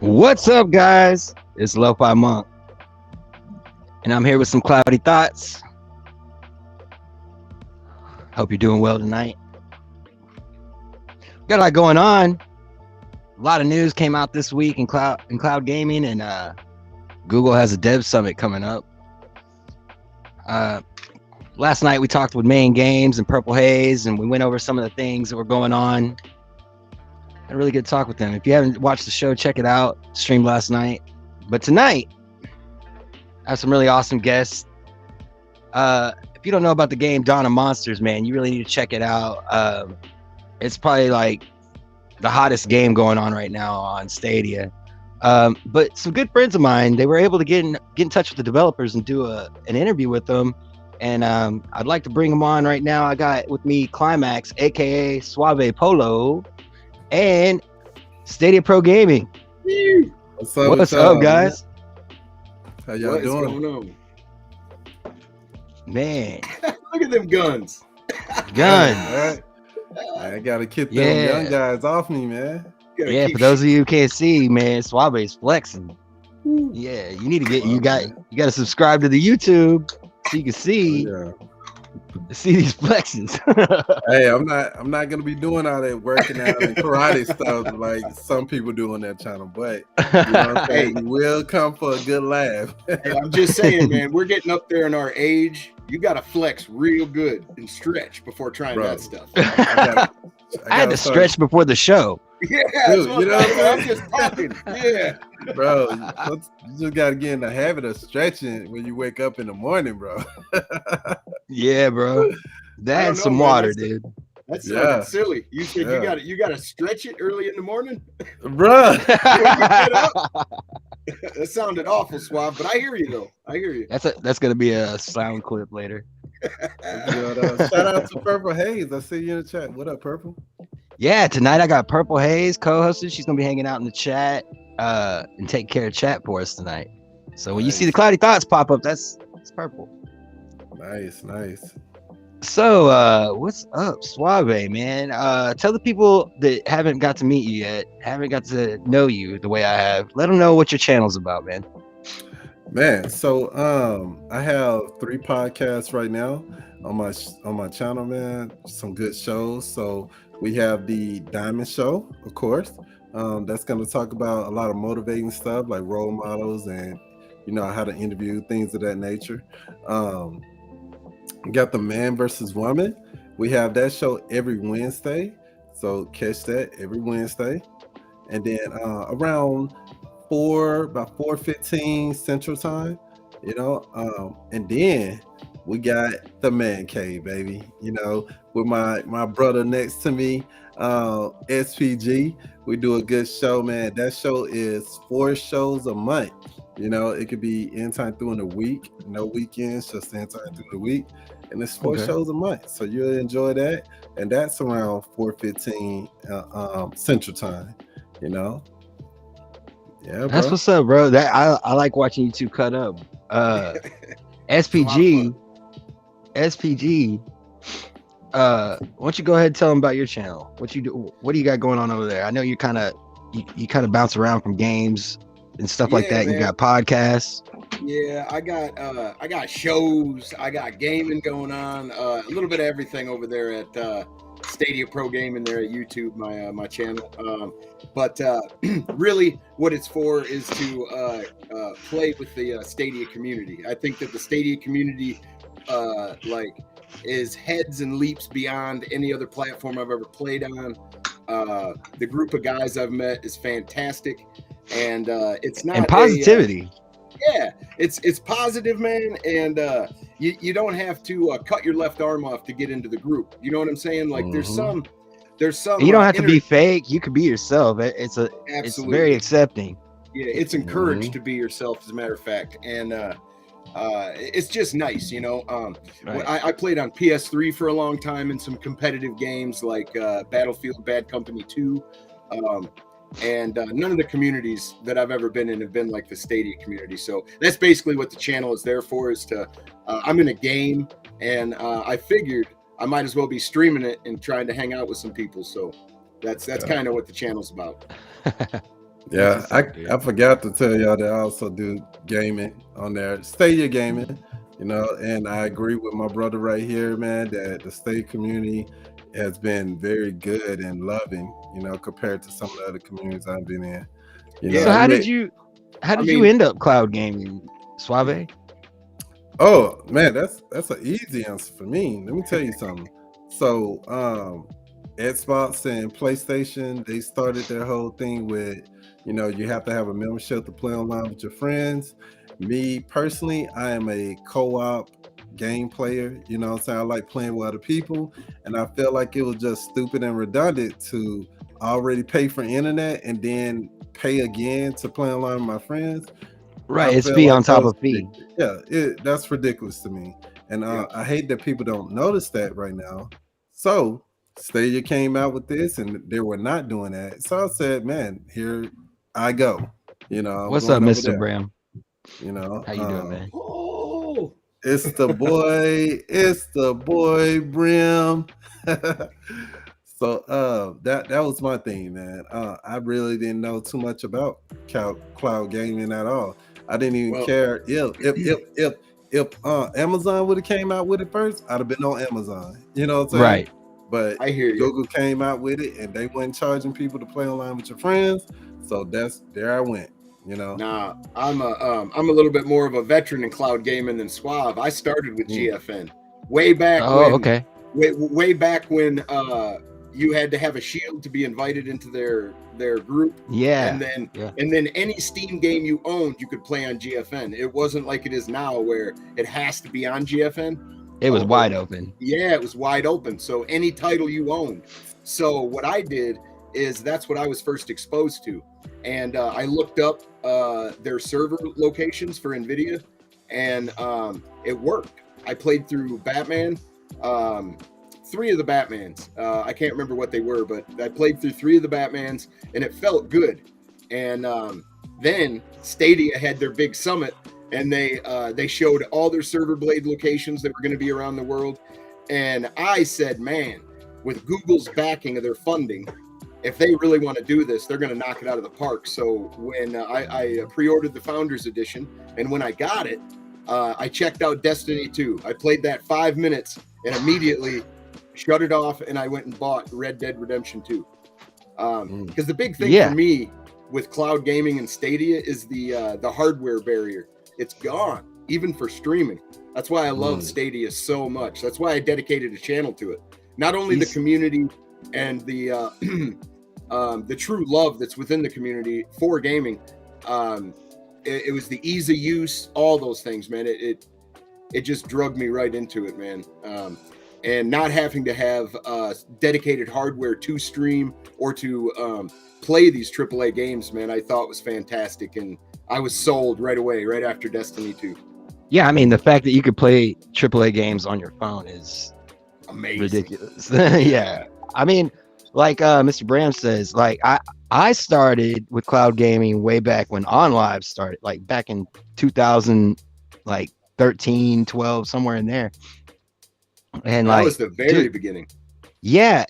What's up, guys? It's LoFi Monk, and I'm here with some cloudy thoughts. Hope you're doing well tonight. Got a lot going on. A lot of news came out this week in cloud gaming, and Google has a dev summit coming up. Last night we talked with Main Games and PurpleHaze, and we went over some of the things that were going on. Had a really good talk with them. If you haven't watched the show, check it out. Streamed last night. But tonight, I have some really awesome guests. If you don't know about the game Dawn of Monsters, man, you really need to check it out. It's probably like the hottest game going on right now on Stadia. But some good friends of mine, they were able to get in touch with the developers and do an interview with them. And I'd like to bring them on right now. I got with me Klimax, aka Suave Polo, and Stadia Pro Gaming. What's up, guys? How y'all doing? Going on? Man, Look at them guns. guns. I gotta keep them young guys off me, man. Yeah, for those of you who can't see, man, Suave's flexing. Yeah, you need to get you got to subscribe to the YouTube so you can see see these flexes. Hey, I'm not gonna be doing all that working out and karate stuff like some people do on that channel, but you know what I'm saying? You will come for a good laugh. Hey, I'm just saying, man, we're getting up there in our age. You gotta flex real good and stretch before trying that stuff. I had to stretch before the show. Yeah, dude, you know what I'm just talking. Yeah, bro, you just gotta get in the habit of stretching when you wake up in the morning, bro. Yeah, bro. That's some water, dude. That's silly. You said you gotta stretch it early in the morning, bro. That sounded awful, Suave, but I hear you though. I hear you. That's gonna be a sound clip later. Shout out to PurpleHaze. I see you in the chat. What up, Purple? Yeah, tonight I got PurpleHaze co-hosted. She's gonna be hanging out in the chat and take care of chat for us tonight. So when you see the cloudy thoughts pop up, that's Purple. Nice. So what's up, Suave, man? Tell the people that haven't got to meet you yet, haven't got to know you the way I have, let them know what your channel's about, man. Man, so I have 3 podcasts right now on my channel, man. Some good shows. So we have the Diamond Show, of course. That's going to talk about a lot of motivating stuff like role models and how to interview, things of that nature. We got the Man versus Woman. We have that show every Wednesday, so catch that every Wednesday. And then around about 4:15 Central Time, and then we got the Man Cave, baby. With my brother next to me, SPG. We do a good show, man. That show is 4 shows a month. It could be anytime through in the week, no weekends, just anytime through the week. And it's 4 shows a month. So you'll enjoy that. And that's around 4:15 Central Time, Yeah, bro. That's what's up, bro. That I like watching you two cut up. SPG. Why don't you go ahead and tell them about your channel? What you do? What do you got going on over there? I know you kind of bounce around from games and stuff like that. Man. You got podcasts. Yeah, I got shows. I got gaming going on. A little bit of everything over there at Stadia Pro Gaming there at YouTube, my channel. But really, what it's for is to play with the Stadia community. I think that the Stadia community is heads and leaps beyond any other platform I've ever played on. The group of guys I've met is fantastic, and it's not positivity. It's positive, man, and you don't have to cut your left arm off to get into the group. You know what I'm saying? Like there's some. You don't have to be fake. You can be yourself. It's very accepting. Yeah, it's encouraged to be yourself, as a matter of fact, and it's just nice, Right. I played on PS3 for a long time in some competitive games like Battlefield Bad Company 2. And none of the communities that I've ever been in have been like the Stadia community. So that's basically what the channel is there for, is to I'm in a game, and I figured I might as well be streaming it and trying to hang out with some people. So that's kind of what the channel's about. Yeah, I forgot to tell y'all that I also do gaming on there, Stadia gaming, and I agree with my brother right here, man, that the Stadia community has been very good and loving, compared to some of the other communities I've been in. So how did you end up cloud gaming, Suave? Oh man, that's an easy answer for me. Let me tell you something. So Xbox and PlayStation, they started their whole thing with, you have to have a membership to play online with your friends. Me personally, I am a co-op game player. You know what I'm saying? I like playing with other people, and I felt like it was just stupid and redundant to already pay for internet and then pay again to play online with my friends. Right, it's fee on top of fee. Yeah, that's ridiculous to me, and I hate that people don't notice that right now. So Stadia came out with this, and they were not doing that. So I said, "Man, here I go." What's up, Mr. Bram? How you doing, man? Oh, it's the boy, Brim. So that was my thing, man. I really didn't know too much about cloud gaming at all. I didn't even care if Amazon would have came out with it first. I'd have been on Amazon. You know what I'm saying? Right. But I hear you. Google came out with it, and they weren't charging people to play online with your friends. So there I went. Nah, I'm a little bit more of a veteran in cloud gaming than Suave. I started with GFN way back. Way back when you had to have a shield to be invited into their group. Yeah. And then any Steam game you owned, you could play on GFN. It wasn't like it is now where it has to be on GFN. It was wide open. Yeah, it was wide open. So any title you owned. So what I did is that's what I was first exposed to. And I looked up their server locations for NVIDIA, and it worked. I played through Batman, 3 of the Batmans. I can't remember what they were, but I played through 3 of the Batmans, and it felt good. And then Stadia had their big summit, and they showed all their server blade locations that were going to be around the world. And I said, man, with Google's backing of their funding, if they really want to do this, they're going to knock it out of the park. So when I pre-ordered the Founders Edition, and when I got it, I checked out Destiny 2. I played that 5 minutes and immediately shut it off, and I went and bought Red Dead Redemption 2. Because the big thing for me with cloud gaming and Stadia is the hardware barrier. It's gone, even for streaming. That's why I love Stadia so much. That's why I dedicated a channel to it. Not only the community and the true love that's within the community for gaming. It was the ease of use, all those things, man. It just drugged me right into it, man. And not having to have dedicated hardware to stream or to play these AAA games, man, I thought was fantastic. And I was sold right away, right after Destiny 2. Yeah, I mean, the fact that you could play AAA games on your phone is amazing. Ridiculous. Yeah. I mean, like Mr. Bram says, like I started with cloud gaming way back when OnLive started, like back in 2000, like 13, 12, somewhere in there. And that was the very beginning. Yeah,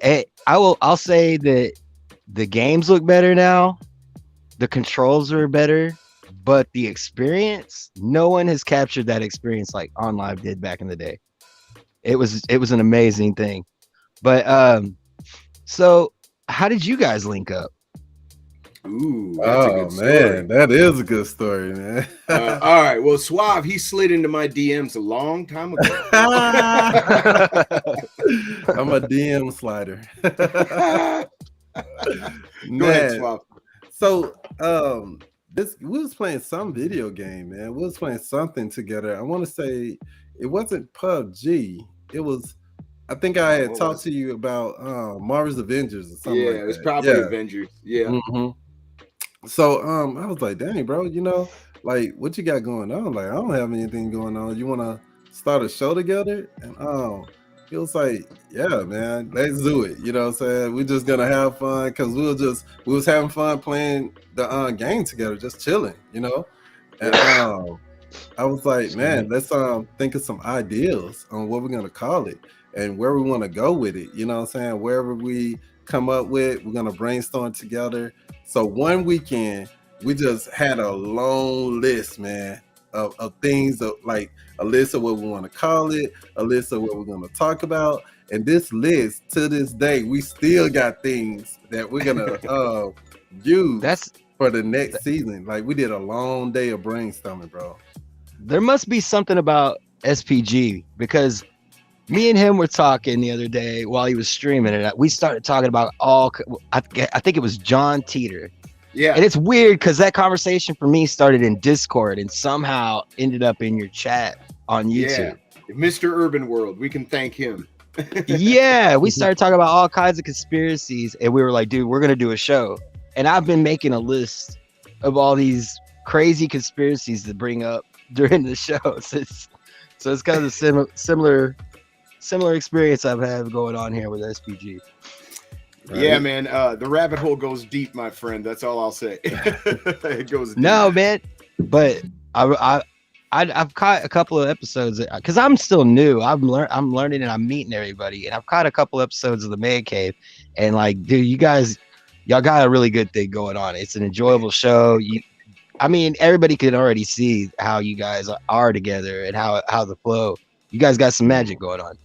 I'll say that the games look better now. The controls are better, but the experience, no one has captured that experience like OnLive did back in the day. It was an amazing thing. But so how did you guys link up? Ooh, that's a good story. Man, that is a good story, man. All right, well, Suave, he slid into my DMs a long time ago. I'm a DM slider. Go ahead, Suave. So, we was playing some video game, man. We was playing something together. I want to say it wasn't PUBG. It was. I think I had talked to you about Marvel's Avengers or something. Yeah, it was probably Avengers. Yeah. Mm-hmm. So I was like, dang, bro, like what you got going on? Like, I don't have anything going on. You want to start a show together? And he was like, yeah, man, let's do it. You know what I'm saying? We're just gonna have fun because we was having fun playing the game together, just chilling, And I was like, man, let's think of some ideas on what we're gonna call it and where we want to go with it. You know what I'm saying? Wherever we come up with. We're gonna brainstorm together. So one weekend, we just had a long list, man, of things, of like a list of what we want to call it, a list of what we're going to talk about. And this list, to this day, we still got things that we're gonna use for the next season. Like, we did a long day of brainstorming, bro. There must be something about SPG, because me and him were talking the other day while he was streaming it. We started talking about I think it was John Teeter. Yeah. And it's weird because that conversation for me started in Discord and somehow ended up in your chat on YouTube. Yeah. Mr. Urban World, we can thank him. Yeah, we started talking about all kinds of conspiracies, and we were like, dude, we're gonna do a show. And I've been making a list of all these crazy conspiracies to bring up during the show. So it's kind of a similar experience I've had going on here with SPG. Right? Yeah, man. The rabbit hole goes deep, my friend. That's all I'll say. It goes deep. No, man. But I've caught a couple of episodes because I'm still new. I'm learning and I'm meeting everybody. And I've caught a couple episodes of the Man Cave. And like, dude, y'all got a really good thing going on. It's an enjoyable show. I mean, everybody can already see how you guys are together and how the flow. You guys got some magic going on.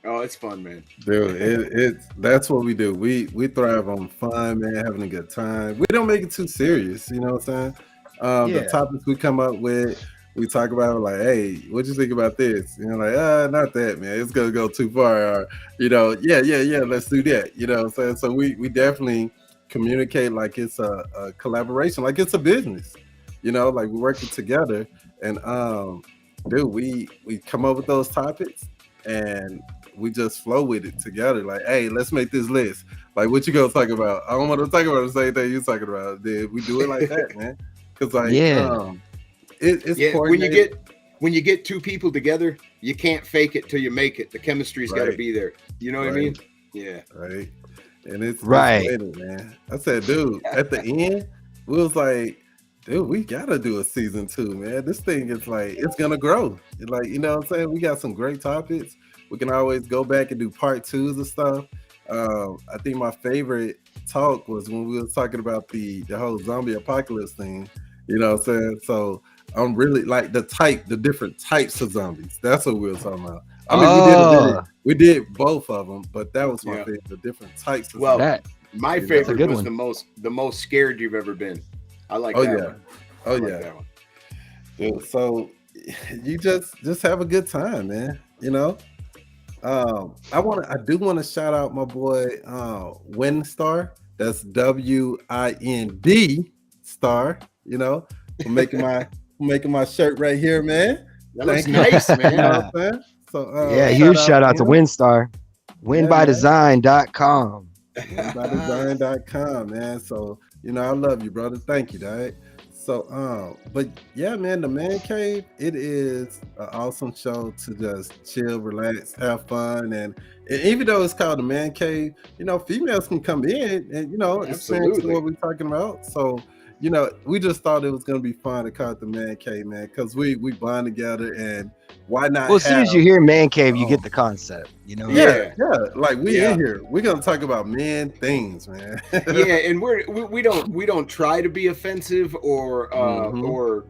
Oh, it's fun, man. Dude, that's what we do. We thrive on fun, man, having a good time. We don't make it too serious, you know what I'm saying? The topics we come up with, we talk about like, hey, what you think about this? You know, like, not that, man. It's gonna go too far. Or, you know, yeah, let's do that. You know what I'm saying? So we definitely communicate like it's a collaboration, like it's a business. You know, like we're working together, and dude, we come up with those topics and we just flow with it together. Like, hey, let's make this list. Like, what you gonna talk about? I don't want to talk about the same thing you're talking about. Dude, we do it like that, man. Because like, it's when you get two people together, you can't fake it till you make it. The chemistry's got to be there. You know what I mean? Yeah. Right. And it's right, man. I said, dude, at the end, we was like, dude, we gotta do a season 2, man. This thing is like, it's gonna grow. It's like, you know what I'm saying? We got some great topics. We can always go back and do part 2s and stuff. I think my favorite talk was when we were talking about the whole zombie apocalypse thing. You know what I'm saying? So I'm really like the different types of zombies. That's what we were talking about. I mean, we did both of them, but that was my favorite. The different types of zombies. My favorite was the most scared you've ever been. I like that one. Oh yeah. That one. Dude, so you just have a good time, man. You know. I do want to shout out my boy Winstar. That's WIND star. You know, I'm making my shirt right here, man. That looks nice, man. You know what I'm saying? So huge shout out to Winstar. Winbydesign.com. Winbydesign.com, man. So you know, I love you, brother. Thank you, Dad. So, but yeah, man, the Man Cave, it is an awesome show to just chill, relax, have fun. And even though it's called the Man Cave, you know, females can come in and, you know, experience what we're talking about. So, you know, we just thought it was going to be fun to call it the Man Cave, man, because we bond together, and why not? Well, as soon as you hear Man Cave, you get the concept, you know? Yeah. Like we in here, we're going to talk about man things, man. Yeah, and we don't try to be offensive or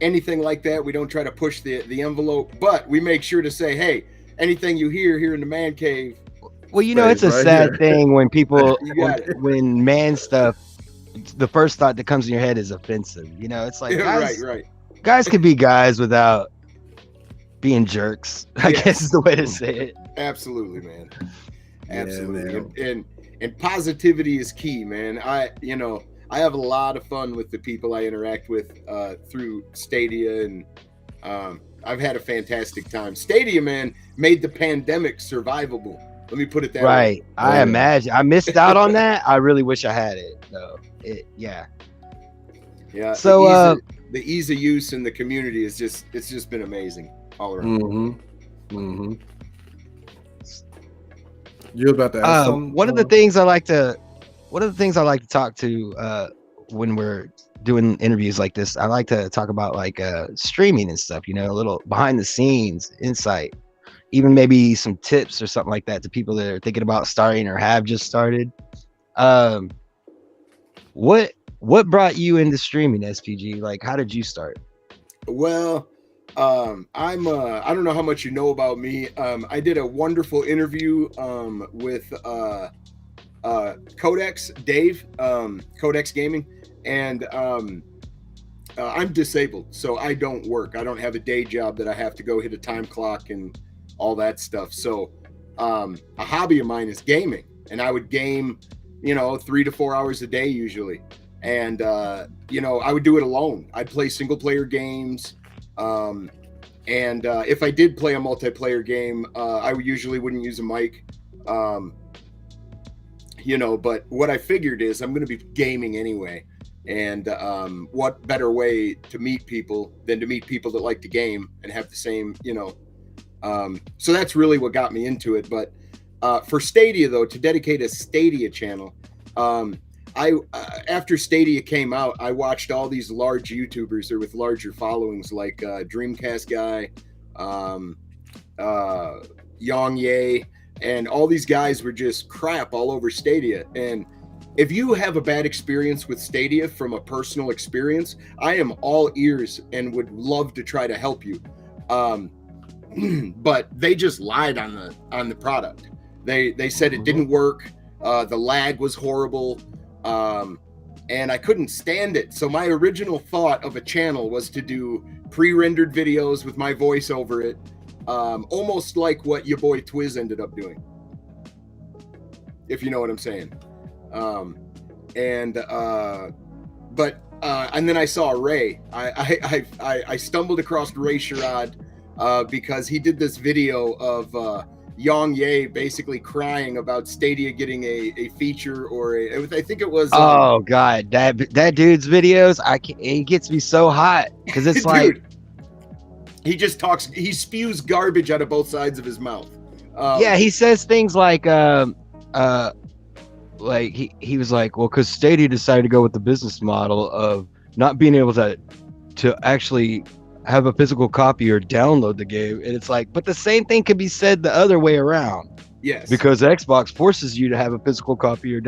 anything like that. We don't try to push the envelope, but we make sure to say, hey, anything you hear here in the Man Cave. Well, you know, it's a sad thing when people, when man stuff, the first thought that comes in your head is offensive. You know, it's like, guys, guys could be guys without being jerks, I guess is the way to say it. Absolutely, man. Absolutely. Yeah, man. And positivity is key, man. I have a lot of fun with the people I interact with through Stadia, and I've had a fantastic time. Stadia, man, made the pandemic survivable. Let me put it that way. Right. I imagine. I missed out on that. I really wish I had it, though. Yeah. So the ease of use in the community is just been amazing all around. You're about to ask something? One of the things I like to talk to when we're doing interviews like this, I like to talk about like streaming and stuff, you know, a little behind the scenes insight. even maybe some tips or something like that to people that are thinking about starting or have just started. What brought you into streaming, SPG? Like, how did you start? Well, I don't know how much you know about me. I did a wonderful interview with Codex Dave, Codex Gaming, and I'm disabled, so I don't work. I don't have a day job that I have to go hit a time clock and all that stuff. So a hobby of mine is gaming, and I would game, 3 to 4 hours a day usually. And, I would do it alone. I'd play single player games. And if I did play a multiplayer game, I usually wouldn't use a mic. But what I figured is I'm going to be gaming anyway. And what better way to meet people than to meet people that like to game and have the same, so that's really what got me into it. But for Stadia, though, to dedicate a Stadia channel, after Stadia came out, I watched all these large YouTubers or with larger followings like Dreamcast Guy, Yang Ye, and all these guys were just crap all over Stadia. And if you have a bad experience with Stadia from a personal experience, I am all ears and would love to try to help you. But they just lied on the product. They said it didn't work. The lag was horrible. And I couldn't stand it. So my original thought of a channel was to do pre-rendered videos with my voice over it, almost like what your boy Twiz ended up doing, if you know what I'm saying. And then I saw Ray. I stumbled across Ray Sherrod because he did this video of Yang Ye basically crying about Stadia getting a feature or I think it was. Oh God, that dude's videos, he gets me so hot because it's like, he just talks, he spews garbage out of both sides of his mouth. Yeah, he says things like he was like, well, because Stadia decided to go with the business model of not being able to actually have a physical copy or download the game. And it's like, but the same thing could be said the other way around. Yes. Because Xbox forces you to have a physical copy or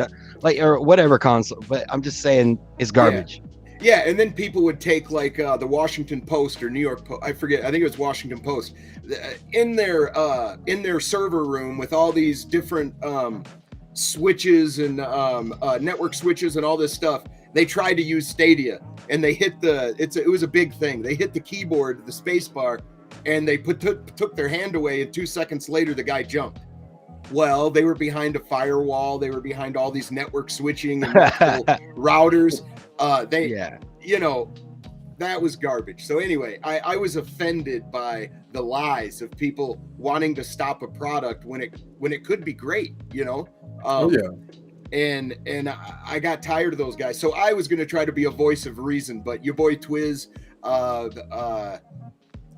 whatever console. But I'm just saying it's garbage. Yeah, and then people would take like the Washington Post or New York Post, I forget, I think it was Washington Post, in their server room with all these different switches and network switches and all this stuff. They tried to use Stadia and they hit it was a big thing. They hit the keyboard, the space bar, and they took their hand away, and 2 seconds later the guy jumped. Well, they were behind a firewall. They were behind all these network switching and routers. That was garbage. So anyway, I was offended by the lies of people wanting to stop a product when it could be great, And I got tired of those guys. So I was going to try to be a voice of reason, but your boy Twiz, a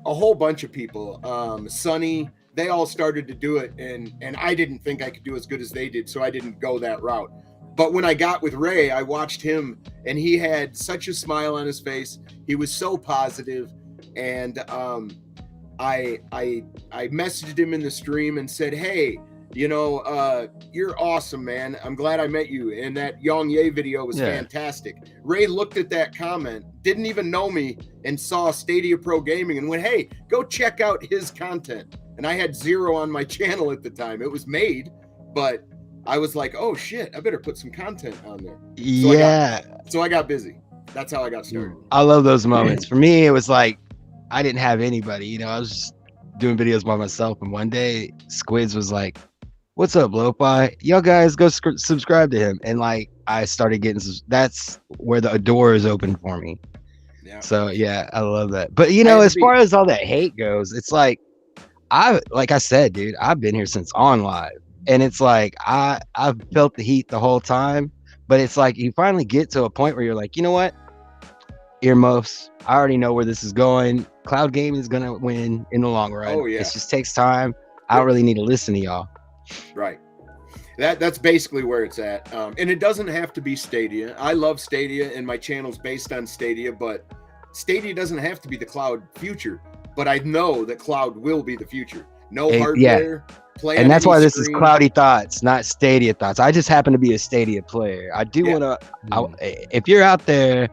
whole bunch of people, Sonny, they all started to do it. And I didn't think I could do as good as they did. So I didn't go that route. But when I got with Ray, I watched him and he had such a smile on his face. He was so positive. And I messaged him in the stream and said, hey, you're awesome, man. I'm glad I met you. And that Yang Ye video was fantastic. Ray looked at that comment, didn't even know me, and saw Stadia Pro Gaming and went, hey, go check out his content. And I had 0 on my channel at the time. It was made, but I was like, oh shit, I better put some content on there. So I got busy. That's how I got started. I love those moments. For me, it was like, I didn't have anybody, I was just doing videos by myself. And one day Squids was like, what's up, LoFi? Y'all guys go subscribe to him. And like, I started getting, that's where the door is open for me. Yeah. So yeah, I love that. But as far as all that hate goes, it's like I said, dude, I've been here since on live. And it's like, I've felt the heat the whole time, but it's like, you finally get to a point where you're like, you know what? Earmuffs. I already know where this is going. Cloud gaming is going to win in the long run. Oh, yeah. It just takes time. I don't really need to listen to y'all. Right. That's basically where it's at. And it doesn't have to be Stadia. I love Stadia and my channel's based on Stadia, but Stadia doesn't have to be the cloud future. But I know that cloud will be the future. no hardware. Play and that's why this is screen. Cloudy Thoughts, not Stadia Thoughts. I just happen to be a Stadia player. I do want to. If you're out there,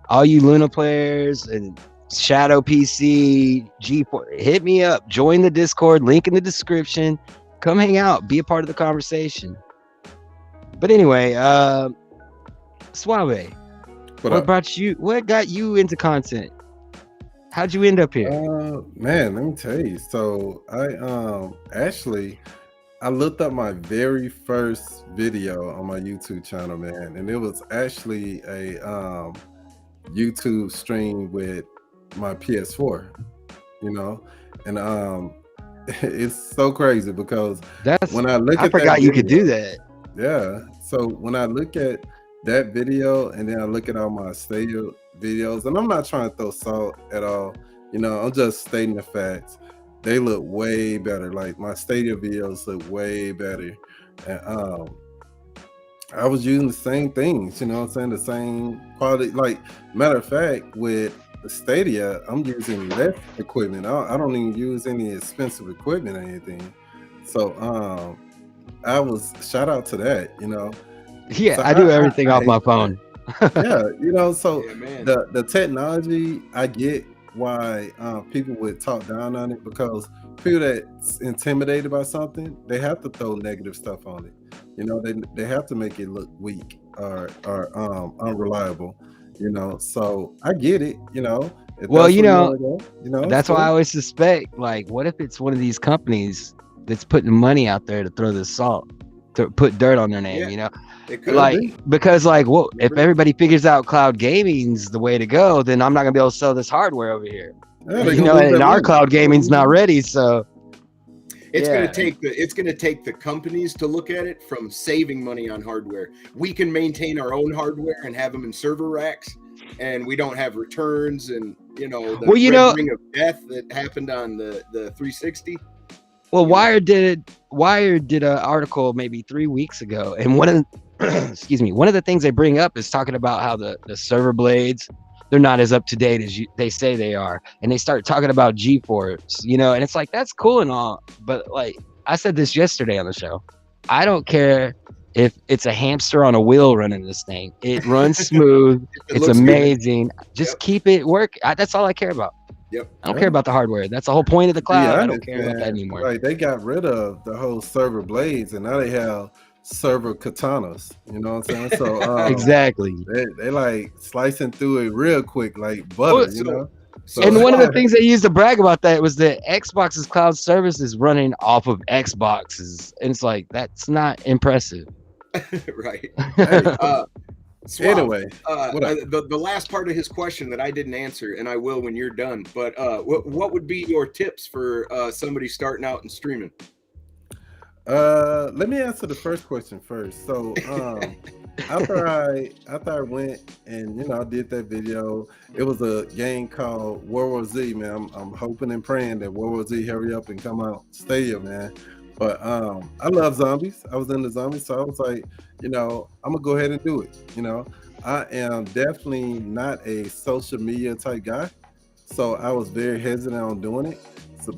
all you Luna players and Shadow PC, G4, hit me up. Join the Discord. Link in the description. Come hang out. Be a part of the conversation. But anyway, Suave, what brought you? What got you into content? How'd you end up here? Man, let me tell you. So I looked up my very first video on my YouTube channel, man, and it was actually a YouTube stream with my PS4, and it's so crazy because when I look at I forgot you could do that. Yeah. So when I look at that video and then I look at all my Stadia videos, and I'm not trying to throw salt at all, I'm just stating the facts. They look way better. Like my Stadia videos look way better. And I was using the same things, the same quality. Like, matter of fact, with the Stadia, I'm using less equipment. I don't even use any expensive equipment or anything. So I was, shout out to that, Yeah, So I do everything off my phone. So the technology, I get why people would talk down on it, because people that's intimidated by something, they have to throw negative stuff on it. They have to make it look weak or unreliable. So I get it. That's why I always suspect, like, what if it's one of these companies that's putting money out there to throw this salt, to put dirt on their name, It could be. Because if everybody figures out cloud gaming's the way to go, then I'm not gonna be able to sell this hardware over here. And our cloud gaming's not ready, so it's gonna take the companies to look at it from saving money on hardware. We can maintain our own hardware and have them in server racks, and we don't have returns and the ring of death that happened on the 360. Well, Wired did an article maybe 3 weeks ago, and one of the things they bring up is talking about how the server blades, they're not as up to date as they say they are, and they start talking about GeForce, and it's like, that's cool and all, but like I said this yesterday on the show, I don't care if it's a hamster on a wheel running this thing. It runs smooth. It's amazing. Good. Just keep it work. That's all I care about. Yep. I don't care about the hardware. That's the whole point of the cloud. I don't care about that anymore. Like, they got rid of the whole server blades, and now they have server katanas. You know what I'm saying? So exactly. They like slicing through it real quick, like butter. So and one of the things they used to brag about that was that Xbox's cloud service is running off of Xboxes, and it's like, that's not impressive. Right. Hey, anyway, the last part of his question that I didn't answer, and I will when you're done, but what would be your tips for somebody starting out and streaming? Let me answer the first question first. So after I went and I did that video, it was a game called World War Z, man. I'm hoping and praying that World War Z hurry up and come out Stadia, man. But I love zombies. I was into zombies, so I was like, I'm gonna go ahead and do it. I am definitely not a social media type guy, so I was very hesitant on doing it.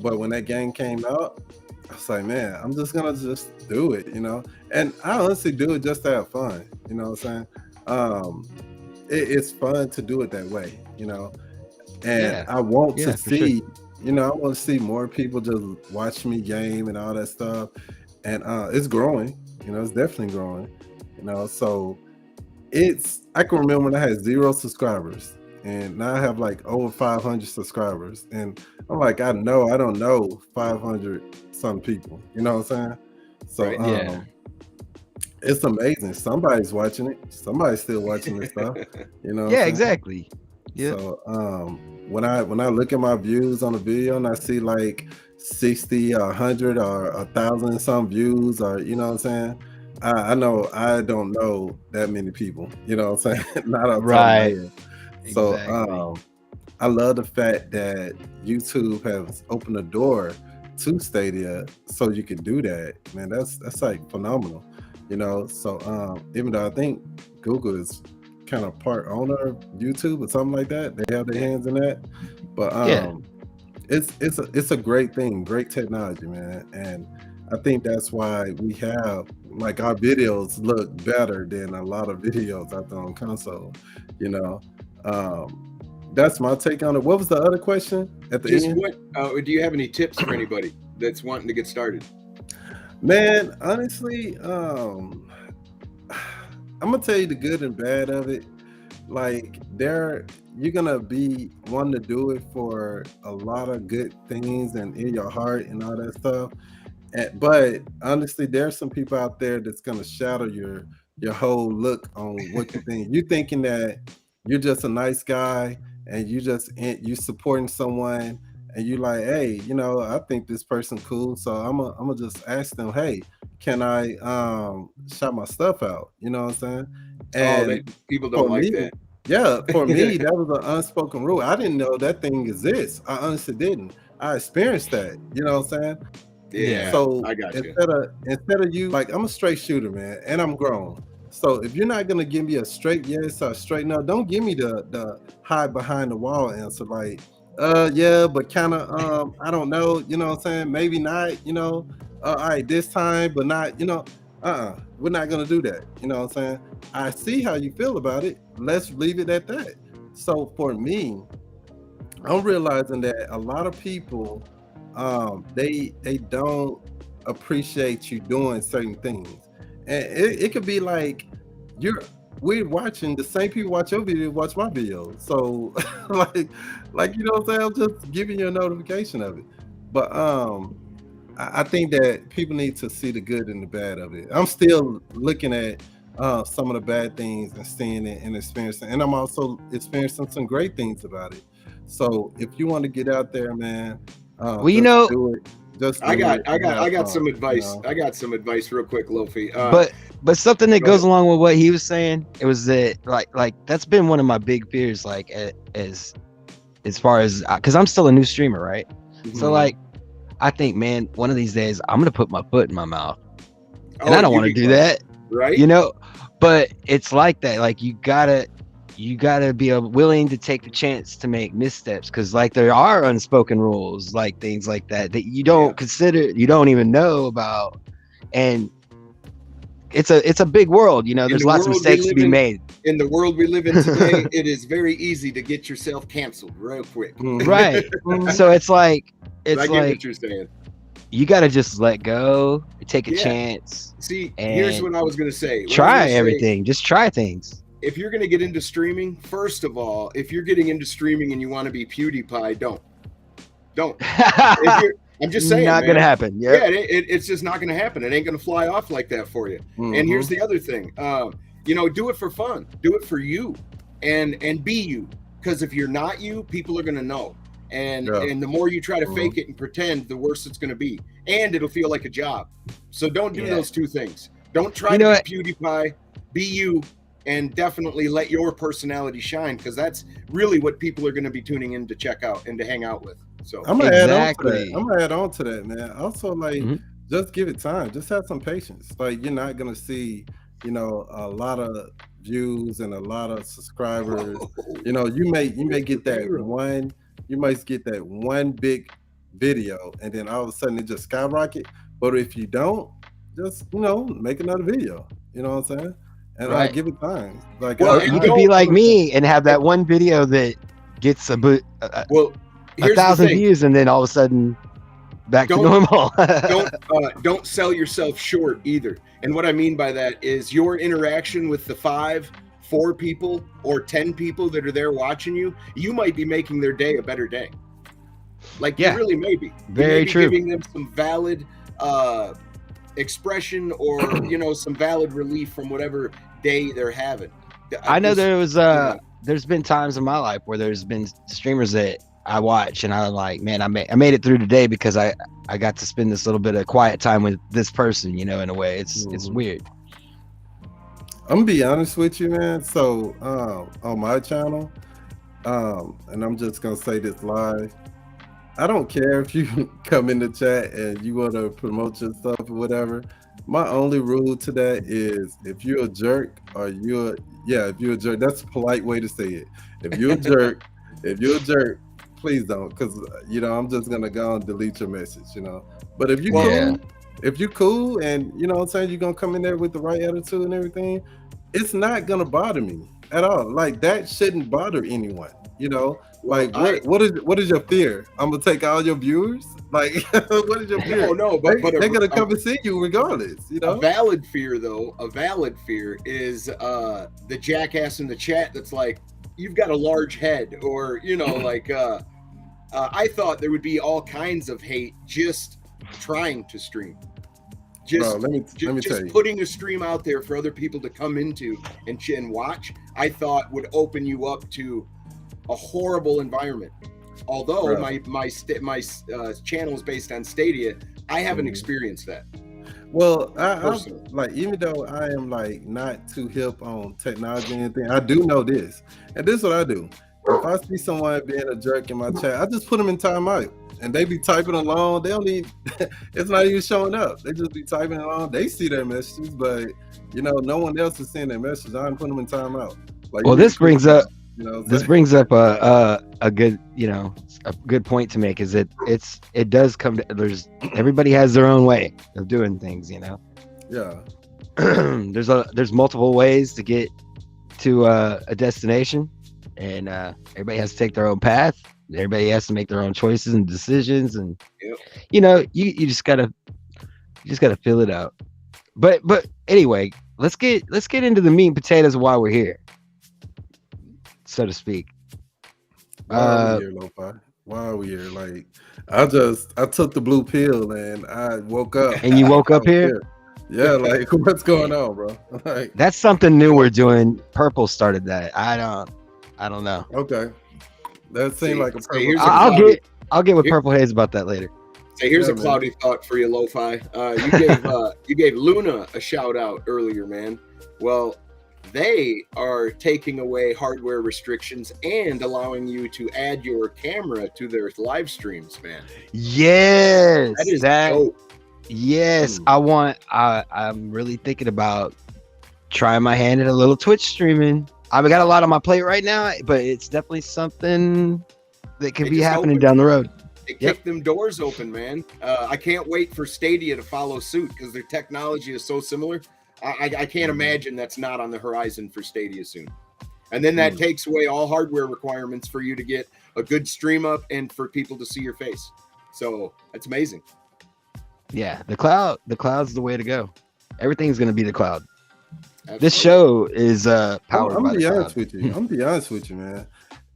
But when that game came out, I was like, man, I'm just gonna do it, And I honestly do it just to have fun. You know what I'm saying? It's fun to do it that way, And I want to see. Sure. I want to see more people just watch me game and all that stuff. And it's growing, it's definitely growing, so I can remember when I had 0 subscribers, and now I have like over 500 subscribers. And I'm like, I don't know 500 some people, you know what I'm saying? So it's amazing. Somebody's watching it. Somebody's still watching this stuff, exactly. Yeah. So when I look at my views on the video and I see like 60 or 100 or 1,000 some views, or you know what I'm saying, I know I don't know that many people, you know what I'm saying. Not up right. So exactly. I love the fact that YouTube has opened the door to Stadia so you can do that, man. That's like phenomenal, so even though I think Google is kind of part owner of YouTube or something like that, they have their hands in that, but it's a great thing, great technology, man. And I think that's why we have like our videos look better than a lot of videos out there on console, you know. That's my take on it. What was the other question at the end? Do you have any tips for anybody that's wanting to get started? Man, honestly, I'm gonna tell you the good and bad of it. Like you're gonna be wanting to do it for a lot of good things and in your heart and all that stuff. But honestly, there's some people out there that's gonna shadow your whole look on what you think. You thinking that you're just a nice guy and you supporting someone and you like, hey, I think this person cool, so I'm gonna just ask them, hey, can I shout my stuff out? You know what I'm saying? And people don't like that. Yeah, for me, that was an unspoken rule. I didn't know that thing exists. I honestly didn't. I experienced that. You know what I'm saying? Yeah. So I got you. Instead of you, like, I'm a straight shooter, man, and I'm grown. So if you're not gonna give me a straight yes or a straight no, don't give me the hide behind the wall answer. Like, yeah, but kind of, I don't know. You know what I'm saying? Maybe not. All right, this time, but not. We're not gonna do that. You know what I'm saying? I see how you feel about it. Let's leave it at that. So for me, I'm realizing that a lot of people, they don't appreciate you doing certain things, and it could be like we're watching the same people watch your video, watch my video. So like you know what I'm saying? I'm just giving you a notification of it. But I think that people need to see the good and the bad of it. I'm still looking at some of the bad things and seeing it and experiencing, and I'm also experiencing some great things about it. So if you want to get out there, man, do it. I got some advice. I got some advice real quick, LoFi. But something that goes along with what he was saying, it was that like that's been one of my big fears, like as far as, because I'm still a new streamer, right? Mm-hmm. So like, I think, man, one of these days I'm gonna put my foot in my mouth, and I don't want to do that, right? But it's like that. Like you gotta be willing to take the chance to make missteps, because like there are unspoken rules, like things like that you don't consider, you don't even know about, and it's a big world. There's lots of mistakes to be made. In the world we live in today, it is very easy to get yourself canceled real quick. Right. So it's like. I get what you're saying. You got to just let go, take a chance. See, here's what I was going to say. Try everything. Just try things. If you're going to get into streaming, first of all, if you're getting into streaming and you want to be PewDiePie, don't. I'm just saying. Not going to happen. Yep. Yeah, it's just not going to happen. It ain't going to fly off like that for you. Mm-hmm. And here's the other thing. Do it for fun. Do it for you, and be you. Because if you're not you, people are going to know. And the more you try to fake it and pretend, the worse it's going to be, and it'll feel like a job. So don't do those two things. Don't try to be PewDiePie. Be you, and definitely let your personality shine, because that's really what people are going to be tuning in to check out and to hang out with. So I'm gonna add on to that, man. Also, like, just give it time. Just have some patience. Like, you're not gonna see, a lot of views and a lot of subscribers. You may get that one. You might get that one big video, and then all of a sudden it just skyrocket. But if you don't, just make another video. You know what I'm saying? And I'll give it time. Like, you could be like me and have that one video that gets a 1,000 views, and then all of a sudden back to normal. Don't sell yourself short either. And what I mean by that is your interaction with the 4 people or 10 people that are there watching you, you might be making their day a better day. Like, you really may be. Very true. Giving them some valid expression, or some valid relief from whatever day they're having. I know there's been times in my life where there's been streamers that I watch and I'm like, man, I made it through today because I got to spend this little bit of quiet time with this person, in a way. It's weird. I'm gonna be honest with you, man. So on my channel, and I'm just gonna say this live, I don't care if you come in the chat and you want to promote your stuff or whatever. My only rule to that is, if you're a jerk, if you're a jerk, that's a polite way to say it. If you're a jerk, please don't, because I'm just gonna go and delete your message. But if you cool, if you cool, and what I'm saying, you're gonna come in there with the right attitude and everything, it's not gonna bother me at all. Like that shouldn't bother anyone. Like what is your fear? I'm gonna take all your viewers. Like what is your fear? No, but they're gonna come and see you regardless. A valid fear, though. A valid fear is the jackass in the chat that's like, you've got a large head, or like I thought there would be all kinds of hate just trying to stream. Just, Bro, let me tell you. Putting a stream out there for other people to come into and watch, I thought would open you up to a horrible envirovent. Although my channel is based on Stadia, I haven't experienced that. Well, I like, even though I am like not too hip on technology and anything, I do know this, and this is what I do. If I see someone being a jerk in my chat, I just put them in timeout, and they be typing along. They don't even, it's not even showing up. They just be typing along. They see their messages, but no one else is seeing their messages. I'm putting them in timeout. Like, well, this brings up a good a good point to make, is that it does come to, everybody has their own way of doing things. Yeah. There's multiple ways to get to a destination, and everybody has to take their own path. Everybody has to make their own choices and decisions, and you just gotta fill it out. But anyway, let's get into the meat and potatoes of why we're here, so to speak. Why are we here, LoFi? Why are we here? Like, I took the blue pill and I woke up. And you woke up here? Yeah, like, what's going on, bro? Like, that's something new we're doing. Purple started that. I don't know. Okay, that seemed like a purple. I'll get with PurpleHaze about that later. So here's a cloudy thought for you, LoFi. You gave Luna a shout out earlier, man. Well, they are taking away hardware restrictions and allowing you to add your camera to their live streams, man. Yes, that is dope. Yes, I'm really thinking about trying my hand at a little Twitch streaming. I've got a lot on my plate right now, but it's definitely something that could be happening down the road. They kick them doors open, man. I can't wait for Stadia to follow suit, because their technology is so similar. I can't imagine that's not on the horizon for Stadia soon. And then that takes away all hardware requirements for you to get a good stream up and for people to see your face. So that's amazing. Yeah, the cloud's the way to go. Everything's going to be the cloud. Absolutely. This show is powered by the cloud. I'm gonna be honest with you, man.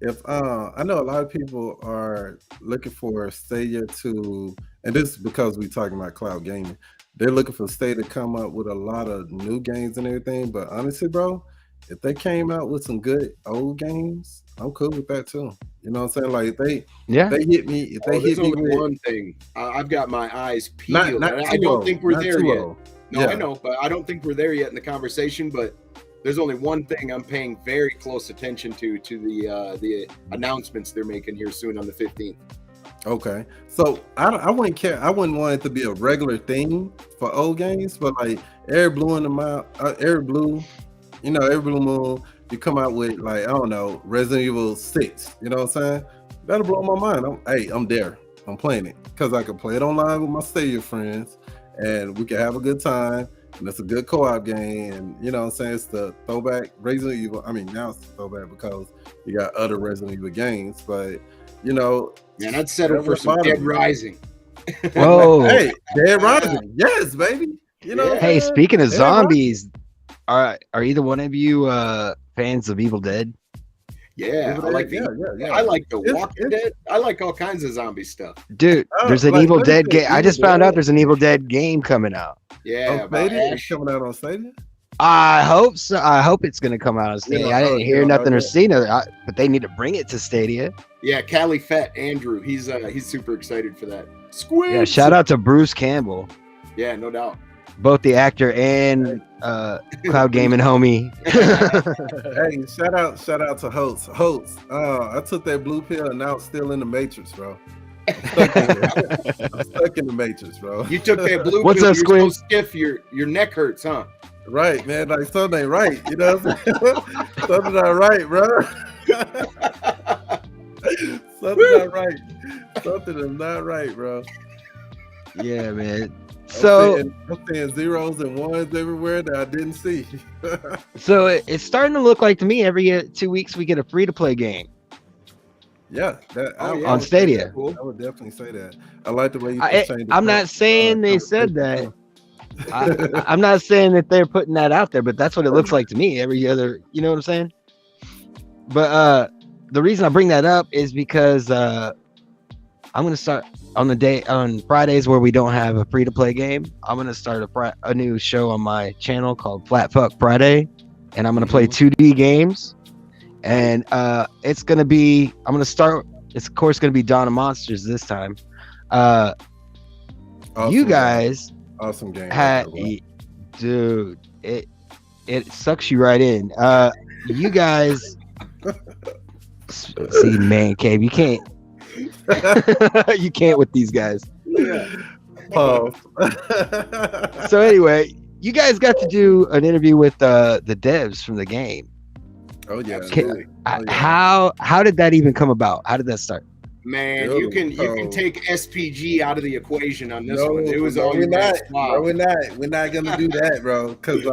If I know a lot of people are looking for Stadia to, and this is because we're talking about cloud gaming. They're looking for Stadia to come up with a lot of new games and everything. But honestly, bro, if they came out with some good old games, I'm cool with that too. You know what I'm saying? Like, they hit me. If they hit me with one thing, I've got my eyes peeled. I don't think we're there yet. No, I know, but I don't think we're there yet in the conversation. But there's only one thing I'm paying very close attention to the announcements they're making here soon on the 15th. Okay, so I wouldn't care. I wouldn't want it to be a regular thing for old games, but like every blue moon, you come out with, like, I don't know, Resident Evil 6. You know what I'm saying? That'll blow my mind. I'm there. I'm playing it because I can play it online with my Stadia friends, and we can have a good time. And it's a good co-op game, and you know what I'm saying? It's the throwback Resident Evil. I mean, now it's the throwback because you got other Resident Evil games, but man, I'd settle for some Dead Rising. Whoa. Hey, Dead Rising. Yes, baby. Hey, speaking of zombies, are either one of you fans of Evil Dead? Yeah, I like I like the Walking Dead. I like all kinds of zombie stuff. Dude, there's an Evil Dead game. I just found out there's an Evil Dead game coming out. Yeah, it's coming out on Stadia. I hope so. I hope it's going to come out on Stadia. I didn't hear nothing or see nothing, but they need to bring it to Stadia. Yeah, Cali Fett Andrew, he's super excited for that. Squid. Yeah, shout out to Bruce Campbell. Yeah, no doubt. Both the actor and cloud gaming homie. Hey, shout out to Holtz. I took that blue pill and now it's still in the Matrix, bro. I'm stuck in the Matrix, bro. You took that blue What's pill, up, Squid? you're so stiff, your neck hurts, huh? Right, man. Like, something ain't right. You know what I'm saying? Something not right, bro. Something not right. Something is not right, bro. Yeah, man. So I'm seeing zeros and ones everywhere that I didn't see. so it's starting to look like to me every 2 weeks we get a free to play game. Yeah, on Stadia. Cool. I would definitely say that. I like the way you changed. I'm not saying they said that. I'm not saying that they're putting that out there, but that's what it looks like to me every other. You know what I'm saying? But the reason I bring that up is because I'm gonna start on Fridays where we don't have a free to play game. I'm gonna start a new show on my channel called Flat Fuck Friday, and I'm gonna play 2D games. And it's gonna be it's of course gonna be Dawn of Monsters this time. Awesome, you guys awesome game dude, it sucks you right in. You guys see, man cave, you can't you can't with these guys. Yeah. So anyway, you guys got to do an interview with the devs from the game. Oh yeah. How did that even come about? How did that start? Man, you can take SPG out of the equation on this one. It was all we're not gonna do that, bro. Because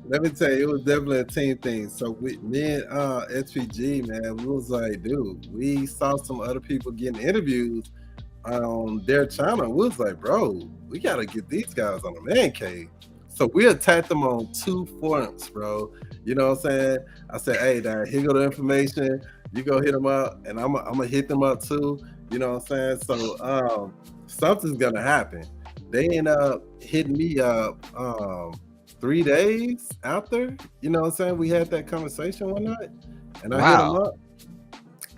let me tell you, it was definitely a team thing. So me and SPG, man, we was like, dude, we saw some other people getting interviews on their channel. We was like, bro, we gotta get these guys on the man cave. So we attacked them on 2 forums, bro. You know what I'm saying? I said, hey, Dad, here go the information. You go hit them up, and I'm gonna hit them up too. You know what I'm saying? So something's gonna happen. They end up hitting me up 3 days after. You know what I'm saying? We had that conversation one night, and I hit them up.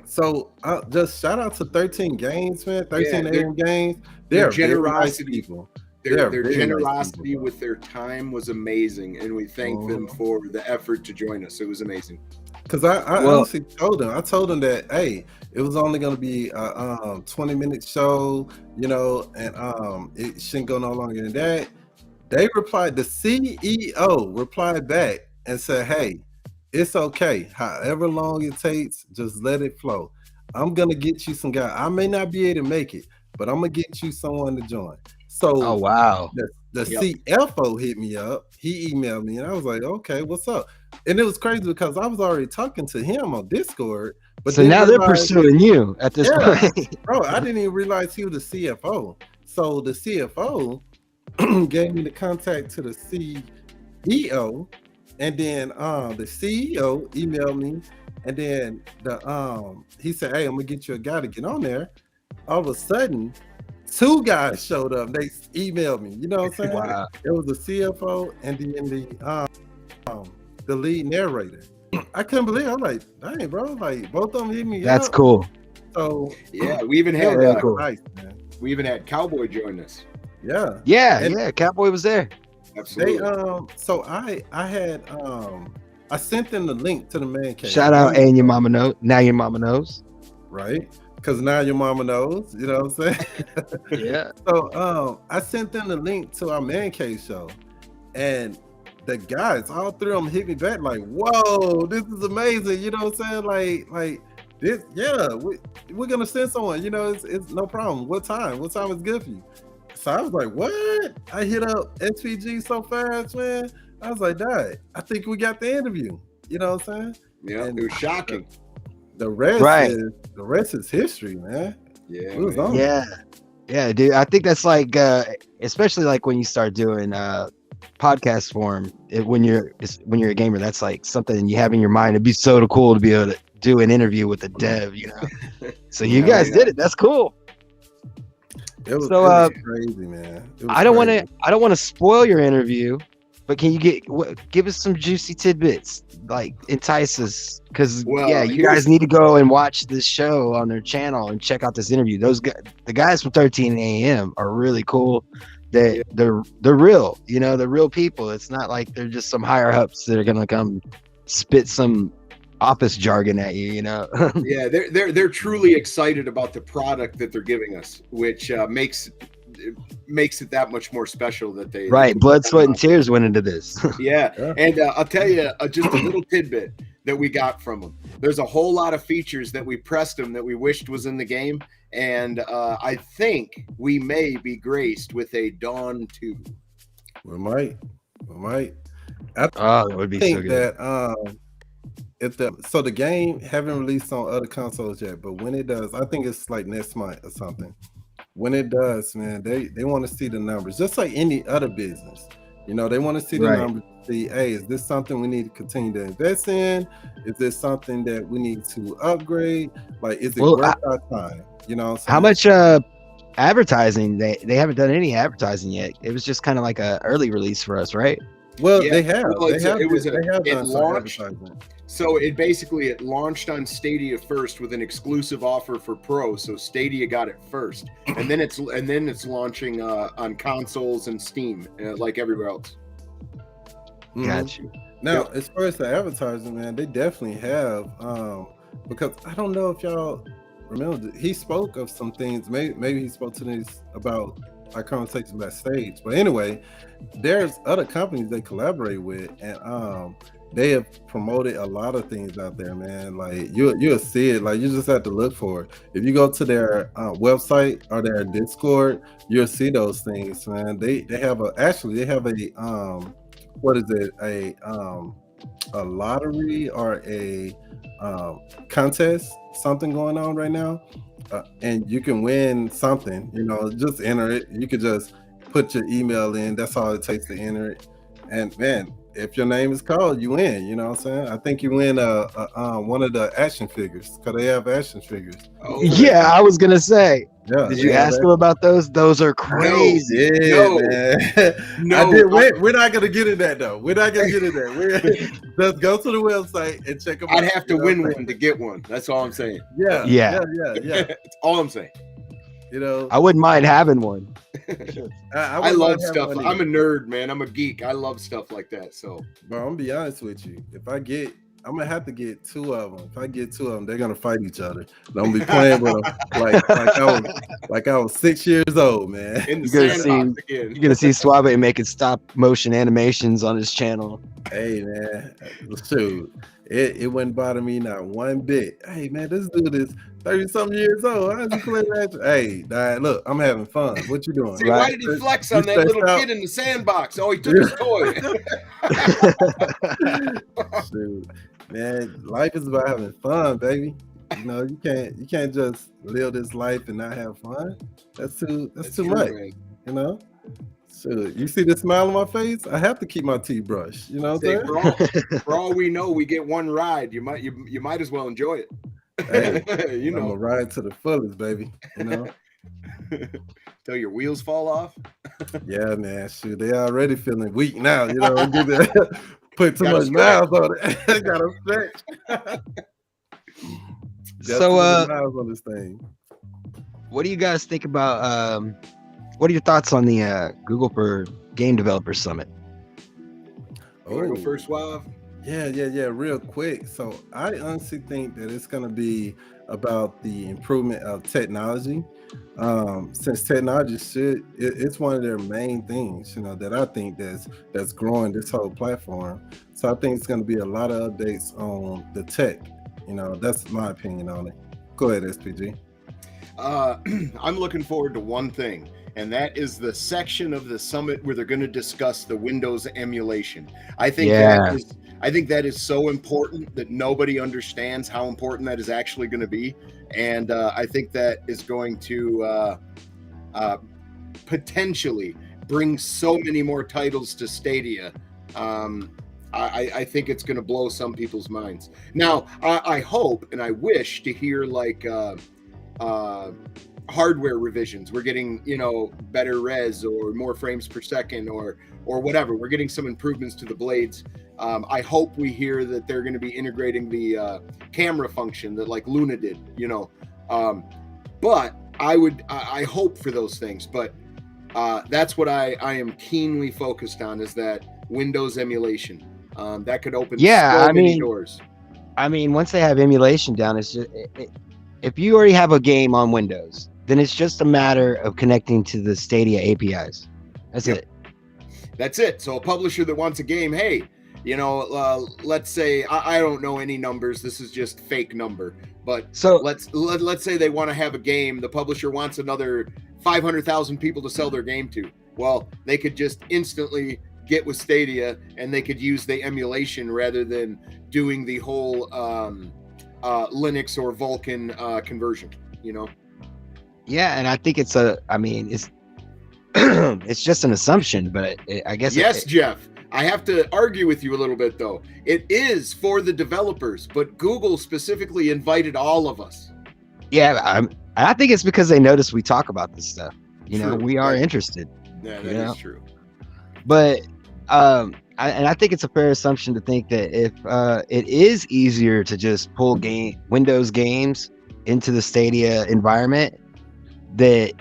So just shout out to 13 Games, man. 13 AM Games. They're generosity people. Their generosity with their time was amazing, and we thank them for the effort to join us. It was amazing. Because I honestly told them that, hey, it was only going to be a 20-minute show, you know, and it shouldn't go no longer than that. They replied, the CEO replied back and said, hey, it's okay. However long it takes, just let it flow. I'm going to get you some guys. I may not be able to make it, but I'm going to get you someone to join. So the CFO hit me up. He emailed me, and I was like, okay, what's up? And it was crazy because I was already talking to him on Discord. But so now they're pursuing you at this point. Bro, I didn't even realize he was the CFO. So the CFO gave me the contact to the CEO, and then the CEO emailed me, and then he said, hey, I'm gonna get you a guy to get on there. All of a sudden, 2 guys showed up. They emailed me. You know what I'm saying? Wow. It was the CFO and then the lead narrator. I couldn't believe it. I'm like, dang, bro, like both of them hit me. That's cool. So yeah, we even had we even had Cowboy join us. Yeah. Cowboy was there. Absolutely. So I had I sent them the link to the man cave. Shout out, and your mama knows. Now your mama knows. Right. Because now your mama knows, you know what I'm saying? Yeah. So I sent them the link to our man cave show, and the guys, all 3 of them hit me back like, whoa, this is amazing. You know what I'm saying? Like this, we're gonna send someone, you know, it's no problem. What time is good for you? So I was like, what? I hit up SPG so fast, man. I was like, Dad, I think we got the interview. You know what I'm saying? Yeah, it was shocking. The rest is history, man. Yeah. Yeah, dude. I think that's like especially like when you start doing podcast form, when you're a gamer, that's like something you have in your mind. It'd be so cool to be able to do an interview with a dev, you know. So you guys did it. That's cool. It was crazy, man. I don't want to spoil your interview, but can you give us some juicy tidbits, like entice us, because you guys need to go and watch this show on their channel and check out this interview. The guys from 13 AM are really cool. They're real, you know, they're real people. It's not like they're just some higher ups that are gonna come spit some office jargon at you, you know. Yeah, they're truly excited about the product that they're giving us, which makes it that much more special that they blood, sweat, and tears went into this. And I'll tell you just a little tidbit. that we got from them. There's a whole lot of features that we pressed them that we wished was in the game, and I think we may be graced with a Dawn 2. We might. Oh, that would be so good. So the game haven't released on other consoles yet, but when it does, I think it's like next month or something. When it does, man, they want to see the numbers, just like any other business. You know, they want to see the numbers. See, hey, is this something we need to continue to invest in? Is this something that we need to upgrade? Like, is it worth our time? You know, how much advertising? They haven't done any advertising yet. It was just kind of like a early release for us, right? Well, they have. Well, It launched. So it launched on Stadia first with an exclusive offer for Pro. So Stadia got it first, and then it's launching on consoles and Steam, like everywhere else. Got you. Now, as far as the advertising, man, they definitely have. Because I don't know if y'all remember, he spoke of some things. Maybe he spoke to these about our conversation backstage. But anyway, there's other companies they collaborate with, and they have promoted a lot of things out there, man. Like you'll see it. Like you just have to look for it. If you go to their website or their Discord, you'll see those things, man. They have a what is it? A lottery or a contest, something going on right now. And you can win something, you know, just enter it. You could just put your email in. That's all it takes to enter it. And man, if your name is called, you win. You know what I'm saying? I think you win one of the action figures, because they have action figures. Oh, yeah, I was gonna say. Yeah, did you ask them about those? Those are crazy. No, man. No, we're not gonna get in that though. We're not gonna get in that. Let's go to the website and check them out. I'd have to win one to get one. That's all I'm saying. Yeah. That's all I'm saying. You know, I wouldn't mind having one. I love stuff. I'm a nerd, man. I'm a geek. I love stuff like that. So, bro, I'm gonna be honest with you. I'm gonna have to get 2 of them. If I get 2 of them, they're gonna fight each other. Don't be playing with them like I was 6 years old, man. You're gonna see Suave making stop motion animations on his channel. Hey, man, shoot, it wouldn't bother me not one bit. Hey, man, this dude is 30-something years old. How's he playing that? Hey, look, I'm having fun. What you doing? See, why did he flex on that little kid in the sandbox? Oh, he took his toy. Shoot. Man, life is about having fun, baby. You know, you can't just live this life and not have fun. That's too much. Man. You know. So you see the smile on my face? I have to keep my teeth brushed. You know what I'm saying? For all we know, we get one ride. You might as well enjoy it. Hey, you know, I'm gonna ride to the fullest, baby. You know. Till your wheels fall off. Yeah, man. Shoot, they already feeling weak now. You know, put too much miles on it. Gotta stretch. So, miles on this thing. What do you guys think about? What are your thoughts on the Google for Game Developers Summit? You want to go first, Suave? Yeah. Real quick. So I honestly think that it's going to be about the improvement of technology. Since technology it's one of their main things, you know, that I think that's growing this whole platform. So I think it's going to be a lot of updates on the tech. You know, that's my opinion on it. Go ahead, SPG. I'm looking forward to one thing, and that is the section of the summit where they're going to discuss the Windows emulation. I think that is so important that nobody understands how important that is actually going to be, and I think that is going to potentially bring so many more titles to Stadia. I think it's going to blow some people's minds. Now, I hope and I wish to hear like hardware revisions. We're getting, you know, better res or more frames per second or whatever. We're getting some improvements to the blades. I hope we hear that they're going to be integrating the camera function that like Luna did, you know. But I hope for those things. But that's what I am keenly focused on, is that Windows emulation. That could open so many doors. I mean, once they have emulation down, it's just if you already have a game on Windows, then it's just a matter of connecting to the Stadia APIs. That's it. That's it. So a publisher that wants a game, hey, You know, let's say I don't know any numbers. This is just fake number. But So let's say they want to have a game. The publisher wants another 500,000 people to sell their game to. Well, they could just instantly get with Stadia, and they could use the emulation rather than doing the whole Linux or Vulkan conversion. You know. yeah, and I think it's it's just an assumption, but I guess yes, Jeff. I have to argue with you a little bit, though. It is for the developers, but Google specifically invited all of us. Yeah, I think it's because they noticed we talk about this stuff. You know, we are interested. Yeah, that is true. But I think it's a fair assumption to think that if it is easier to just pull Windows games into the Stadia environment, that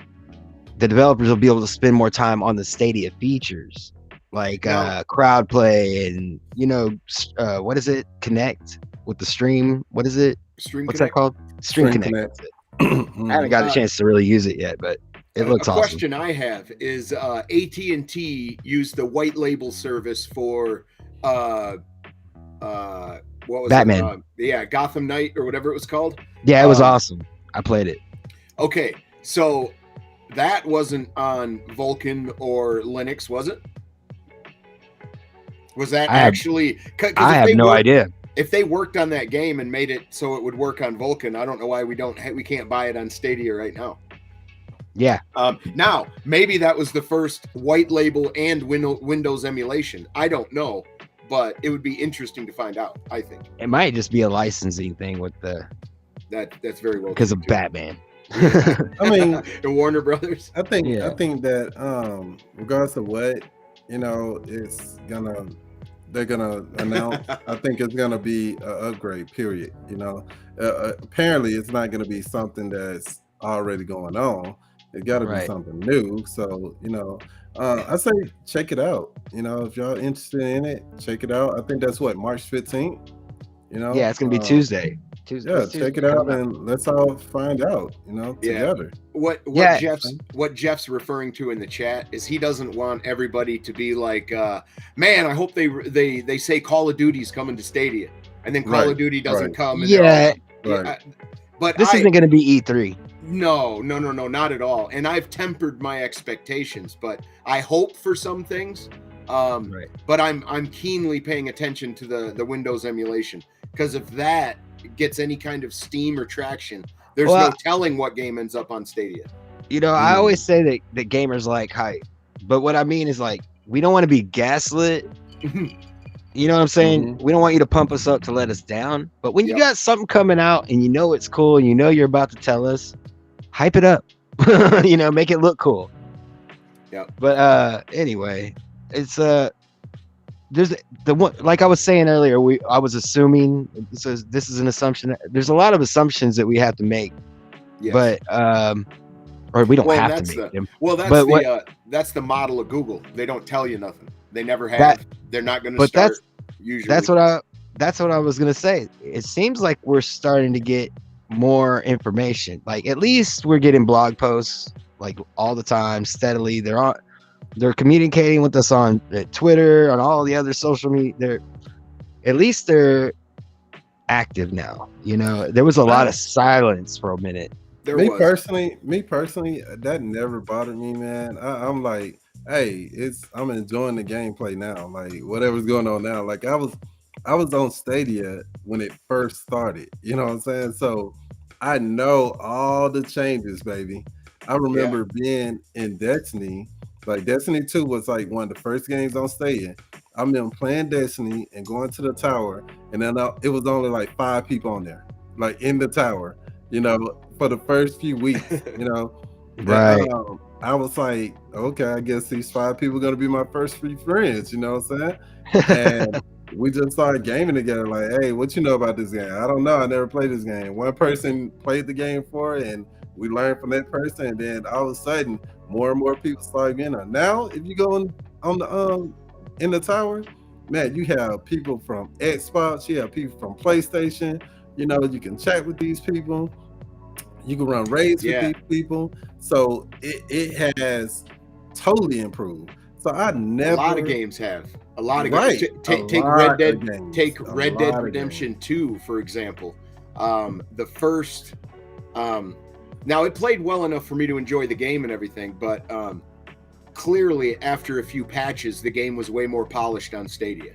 the developers will be able to spend more time on the Stadia features, like crowd play and, you know, what is it? Connect with the stream. What is it? What's that called? Stream Connect. I haven't got a chance to really use it yet, but it looks awesome. A question I have is AT&T used the white label service for what was Batman. It? Gotham Knight or whatever it was called. Yeah, it was awesome. I played it. Okay, so that wasn't on Vulkan or Linux, was it? Was that actually? I have no idea. If they worked on that game and made it so it would work on Vulkan, I don't know why we can't buy it on Stadia right now. Yeah. Now maybe that was the first white label and Windows emulation. I don't know, but it would be interesting to find out. I think it might just be a licensing thing with that's very well because of Batman. Yeah. I mean, and Warner Brothers. I think that regardless of what, you know, they're gonna announce, I think it's gonna be an upgrade, period. You know, apparently it's not gonna be something that's already going on. It got to be something new. So, you know, I say check it out. You know, if y'all interested in it, check it out. I think that's March 15th. You know, yeah, it's gonna be Tuesday. Yeah, check it out and let's all find out, you know, together. What Jeff's referring to in the chat is he doesn't want everybody to be like, man, I hope they say Call of Duty's coming to Stadia, and then Call of Duty doesn't come. And but this isn't going to be E3. No, not at all. And I've tempered my expectations, but I hope for some things. But I'm keenly paying attention to the Windows emulation, because if that gets any kind of steam or traction, there's no telling what game ends up on Stadia. You know, I always say that gamers like hype, but what I mean is, like, we don't want to be gaslit. You know what I'm saying? We don't want you to pump us up to let us down. But when you got something coming out and you know it's cool and you know you're about to tell us, hype it up. You know, make it look cool. Yeah. But anyway, it's there's the one, like I was saying earlier, I was assuming, so this is an assumption. There's a lot of assumptions that we have to make. Yes. But or we don't have to make them. Well, that's the model of Google. They don't tell you nothing. They never have. They're not going to start. Usually, that's what I was gonna say. It seems like we're starting to get more information. Like, at least we're getting blog posts like all the time, steadily. They're communicating with us on Twitter, on all the other social media. They're active now. You know, there was a lot of silence for a minute. Me personally, that never bothered me, man. I'm like, hey, I'm enjoying the gameplay now. Like, whatever's going on now. Like, I was on Stadia when it first started. You know what I'm saying? So I know all the changes, baby. I remember being in Destiny. Like, Destiny 2 was like one of the first games on Stadia. I remember playing Destiny and going to the tower, and then it was only like 5 people on there, like in the tower, you know, for the first few weeks, you know. Right. And, I was like, okay, I guess these 5 people are going to be my first 3 friends, you know what I'm saying? And we just started gaming together, like, hey, what you know about this game? I don't know. I never played this game. One person played the game for it, and we learned from that person, and then all of a sudden, more and more people started getting on. Now, if you go on the in the tower, man, you have people from Xbox, you have people from PlayStation. You know, you can chat with these people. You can run raids with these people. So it has totally improved. So I never. A lot of games have. A lot of right. games. Take Red Dead Redemption 2, for example. The first. Now it played well enough for me to enjoy the game and everything, but clearly after a few patches, the game was way more polished on Stadia.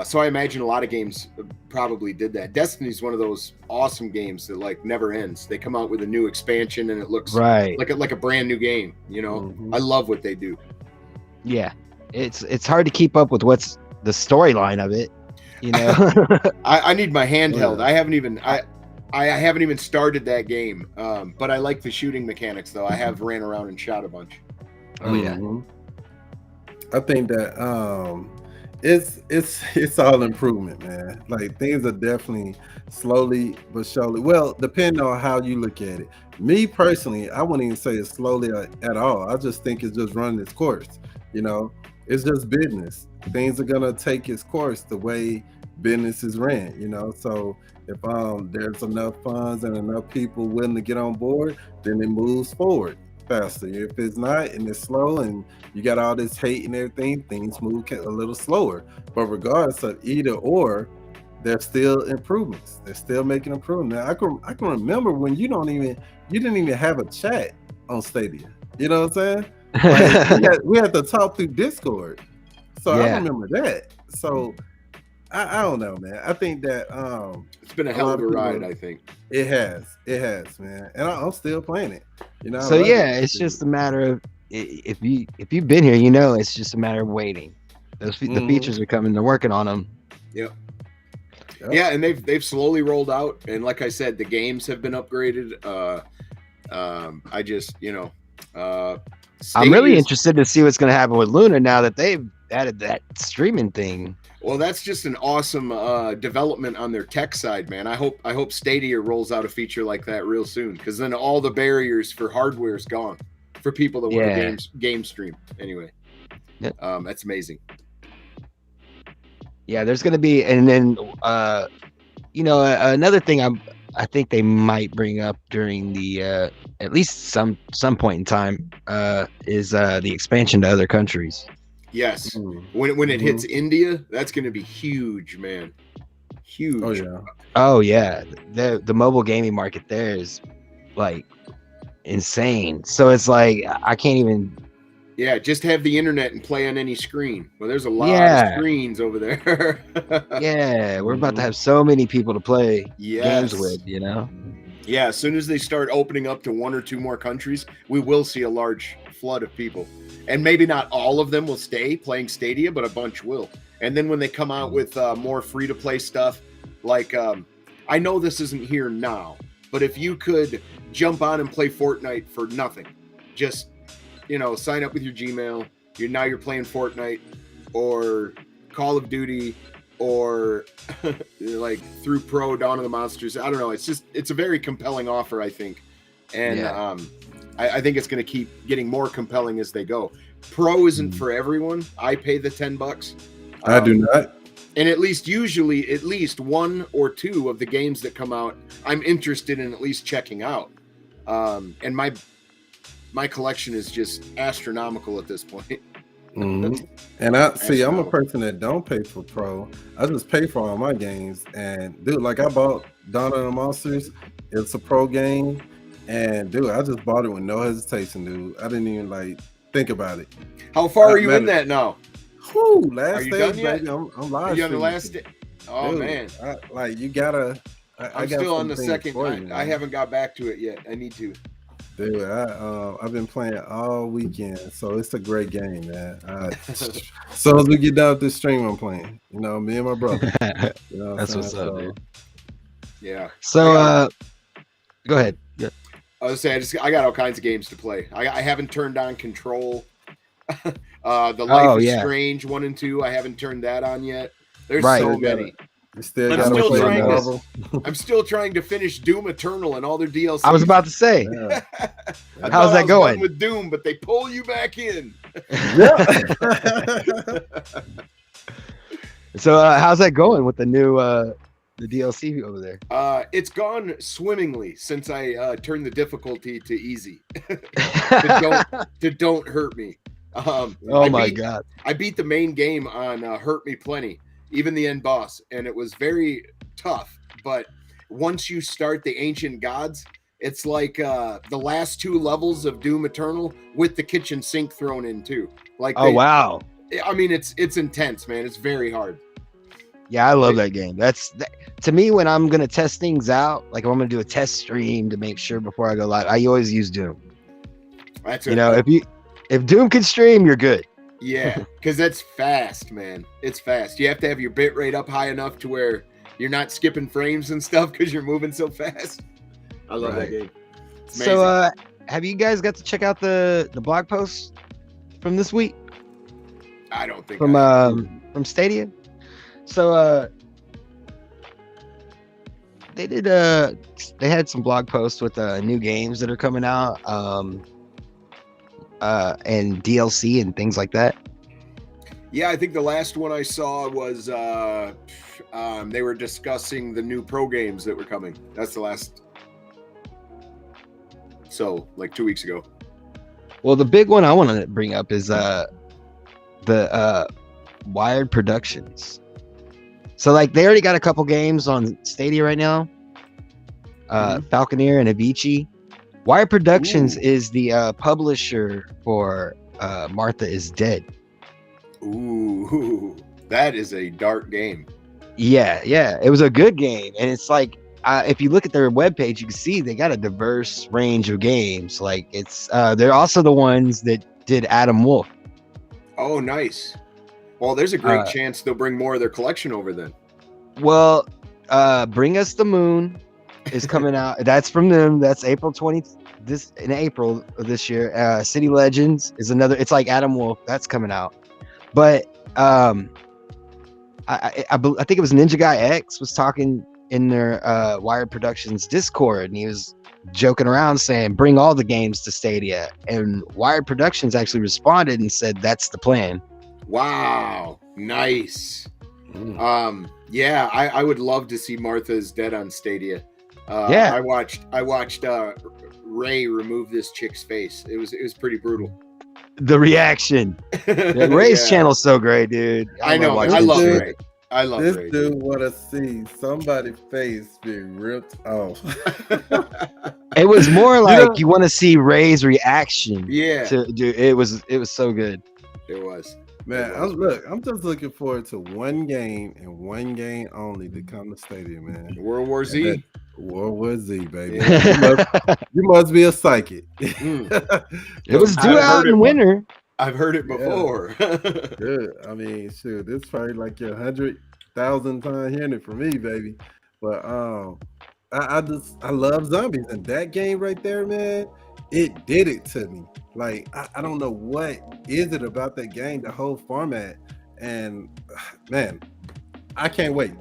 So I imagine a lot of games probably did that. Destiny's one of those awesome games that like never ends. They come out with a new expansion and it looks like a brand new game. You know, I love what they do. Yeah, it's hard to keep up with what's the storyline of it. You know, I need my handheld. I haven't even started that game. But I like the shooting mechanics though. I have ran around and shot a bunch. Oh yeah. I think that it's all improvement, man. Like things are definitely slowly but surely. Well, depending on how you look at it. Me personally, I wouldn't even say it's slowly at all. I just think it's just running its course. You know, it's just business. Things are gonna take its course the way business is ran. You know, so if there's enough funds and enough people willing to get on board, then it moves forward faster. If it's not and it's slow and you got all this hate and everything, things move a little slower. But regardless of either or, there's still improvements. They're still making improvements. Now, I can remember when you didn't even have a chat on Stadia. You know what I'm saying? Like, we had to talk through Discord. So I remember that. So I don't know, man. I think that it's been a hell of a ride. I think it has, man, and I'm still playing it. You know. So it's just a matter of if you've been here, you know, it's just a matter of waiting. The features are coming. They're working on them. Yep. Yeah, and they've slowly rolled out, and like I said, the games have been upgraded. I just I'm really interested to see what's going to happen with Luna now that they've added that streaming thing. Well, that's just an awesome development on their tech side, man. I hope Stadia rolls out a feature like that real soon, because then all the barriers for hardware is gone for people that want to game stream. Anyway, that's amazing. Yeah, there's going to be, and then another thing I think they might bring up during the at least some point in time is the expansion to other countries. Yes, when it hits India, that's going to be huge, man. Huge. Oh yeah. The mobile gaming market there is like insane. So it's like I can't even. Yeah, just have the internet and play on any screen. Well, there's a lot of screens over there. Yeah, we're about to have so many people to play games with, you know? Yeah, as soon as they start opening up to one or two more countries, we will see a large flood of people. And maybe not all of them will stay playing Stadia, but a bunch will. And then when they come out with more free-to-play stuff, like, I know this isn't here now, but if you could jump on and play Fortnite for nothing, just... sign up with your Gmail. You're playing Fortnite or Call of Duty or like through Pro Dawn of the Monsters. I don't know. It's a very compelling offer, I think. And I think it's going to keep getting more compelling as they go. Pro isn't for everyone. I pay the $10. I do not. And at least one or two of the games that come out, I'm interested in at least checking out. And my collection is just astronomical at this point. And I'm a person that don't pay for Pro. I just pay for all my games. And dude, like I bought Dawn of the Monsters. It's a Pro game. And dude, I just bought it with no hesitation, dude. I didn't even think about it. How far are you in that now? Last stage, baby. I'm live. Are you on the last stage? Oh, dude, man. You gotta. I'm still on the second. I haven't got back to it yet. I need to. Dude, I've been playing all weekend, so it's a great game, man. As soon as we get done with this stream, I'm playing. Me and my brother. That's what's up, dude. Yeah. So, go ahead. Yeah. I was saying, I got all kinds of games to play. I haven't turned on Control. The Life is Strange 1 and 2. I haven't turned that on yet. There's so many. I'm still trying to finish Doom Eternal and all their DLC. I was about to say, how's that going with Doom? But they pull you back in. So how's that going with the the DLC over there? It's gone swimmingly since I turned the difficulty to easy. to don't hurt me. Oh God! I beat the main game on Hurt Me Plenty, even the end boss, and it was very tough. But once you start the Ancient Gods, it's like the last 2 levels of Doom Eternal with the kitchen sink thrown in too. Like, wow! I mean, it's intense, man. It's very hard. Yeah, I love that game. To me, when I'm gonna test things out, like if I'm gonna do a test stream to make sure before I go live, I always use Doom. That's if Doom can stream, you're good. Yeah, because that's fast, man. It's fast. You have to have your bit rate up high enough to where you're not skipping frames and stuff because you're moving so fast. I love that game. So, have you guys got to check out the blog post from this week? I don't think from Stadia. So, they had some blog posts with new games that are coming out. And DLC and things like that. Yeah, I think the last one I saw was they were discussing the new pro games that were coming. That's the last. So, like 2 weeks ago. Well, the big one I want to bring up is the Wired Productions. So, like, they already got a couple games on Stadia right now. Falconeer and Avicii. Wired Productions is the publisher for Martha is Dead. Ooh, that is a dark game. Yeah, it was a good game, and it's like if you look at their webpage, you can see they got a diverse range of games. Like it's they're also the ones that did Adam Wolf. Oh, nice. Well, there's a great chance they'll bring more of their collection over then. Well, Bring Us the Moon is coming out. That's from them. That's April 20th. In April of this year. City Legends is another. It's like Adam Wolf. That's coming out. But I think it was Ninja Guy X was talking in their Wired Productions Discord, and he was joking around saying, "Bring all the games to Stadia." And Wired Productions actually responded and said, "That's the plan." Wow, nice. Yeah, I would love to see Martha's Dead on Stadia. I watched Ray remove this chick's face. It was pretty brutal. The reaction. Ray's channel's so great, dude. I know. I love Ray. I love this Ray. Dude want to see somebody's face being ripped off. It was more like you want to see Ray's reaction. Yeah. It was so good. It was. Man, I'm just looking forward to one game and one game only to come to Stadia, man. World War Z. World War Z, baby. You must be a psychic. It was due out in winter. I've heard it before. Good. I mean, shoot, this is probably like your 100,000 time hearing it from me, baby. But I love zombies, and that game right there, man, it did it to me. Like I don't know what is it about that game, the whole format, and man, I can't wait.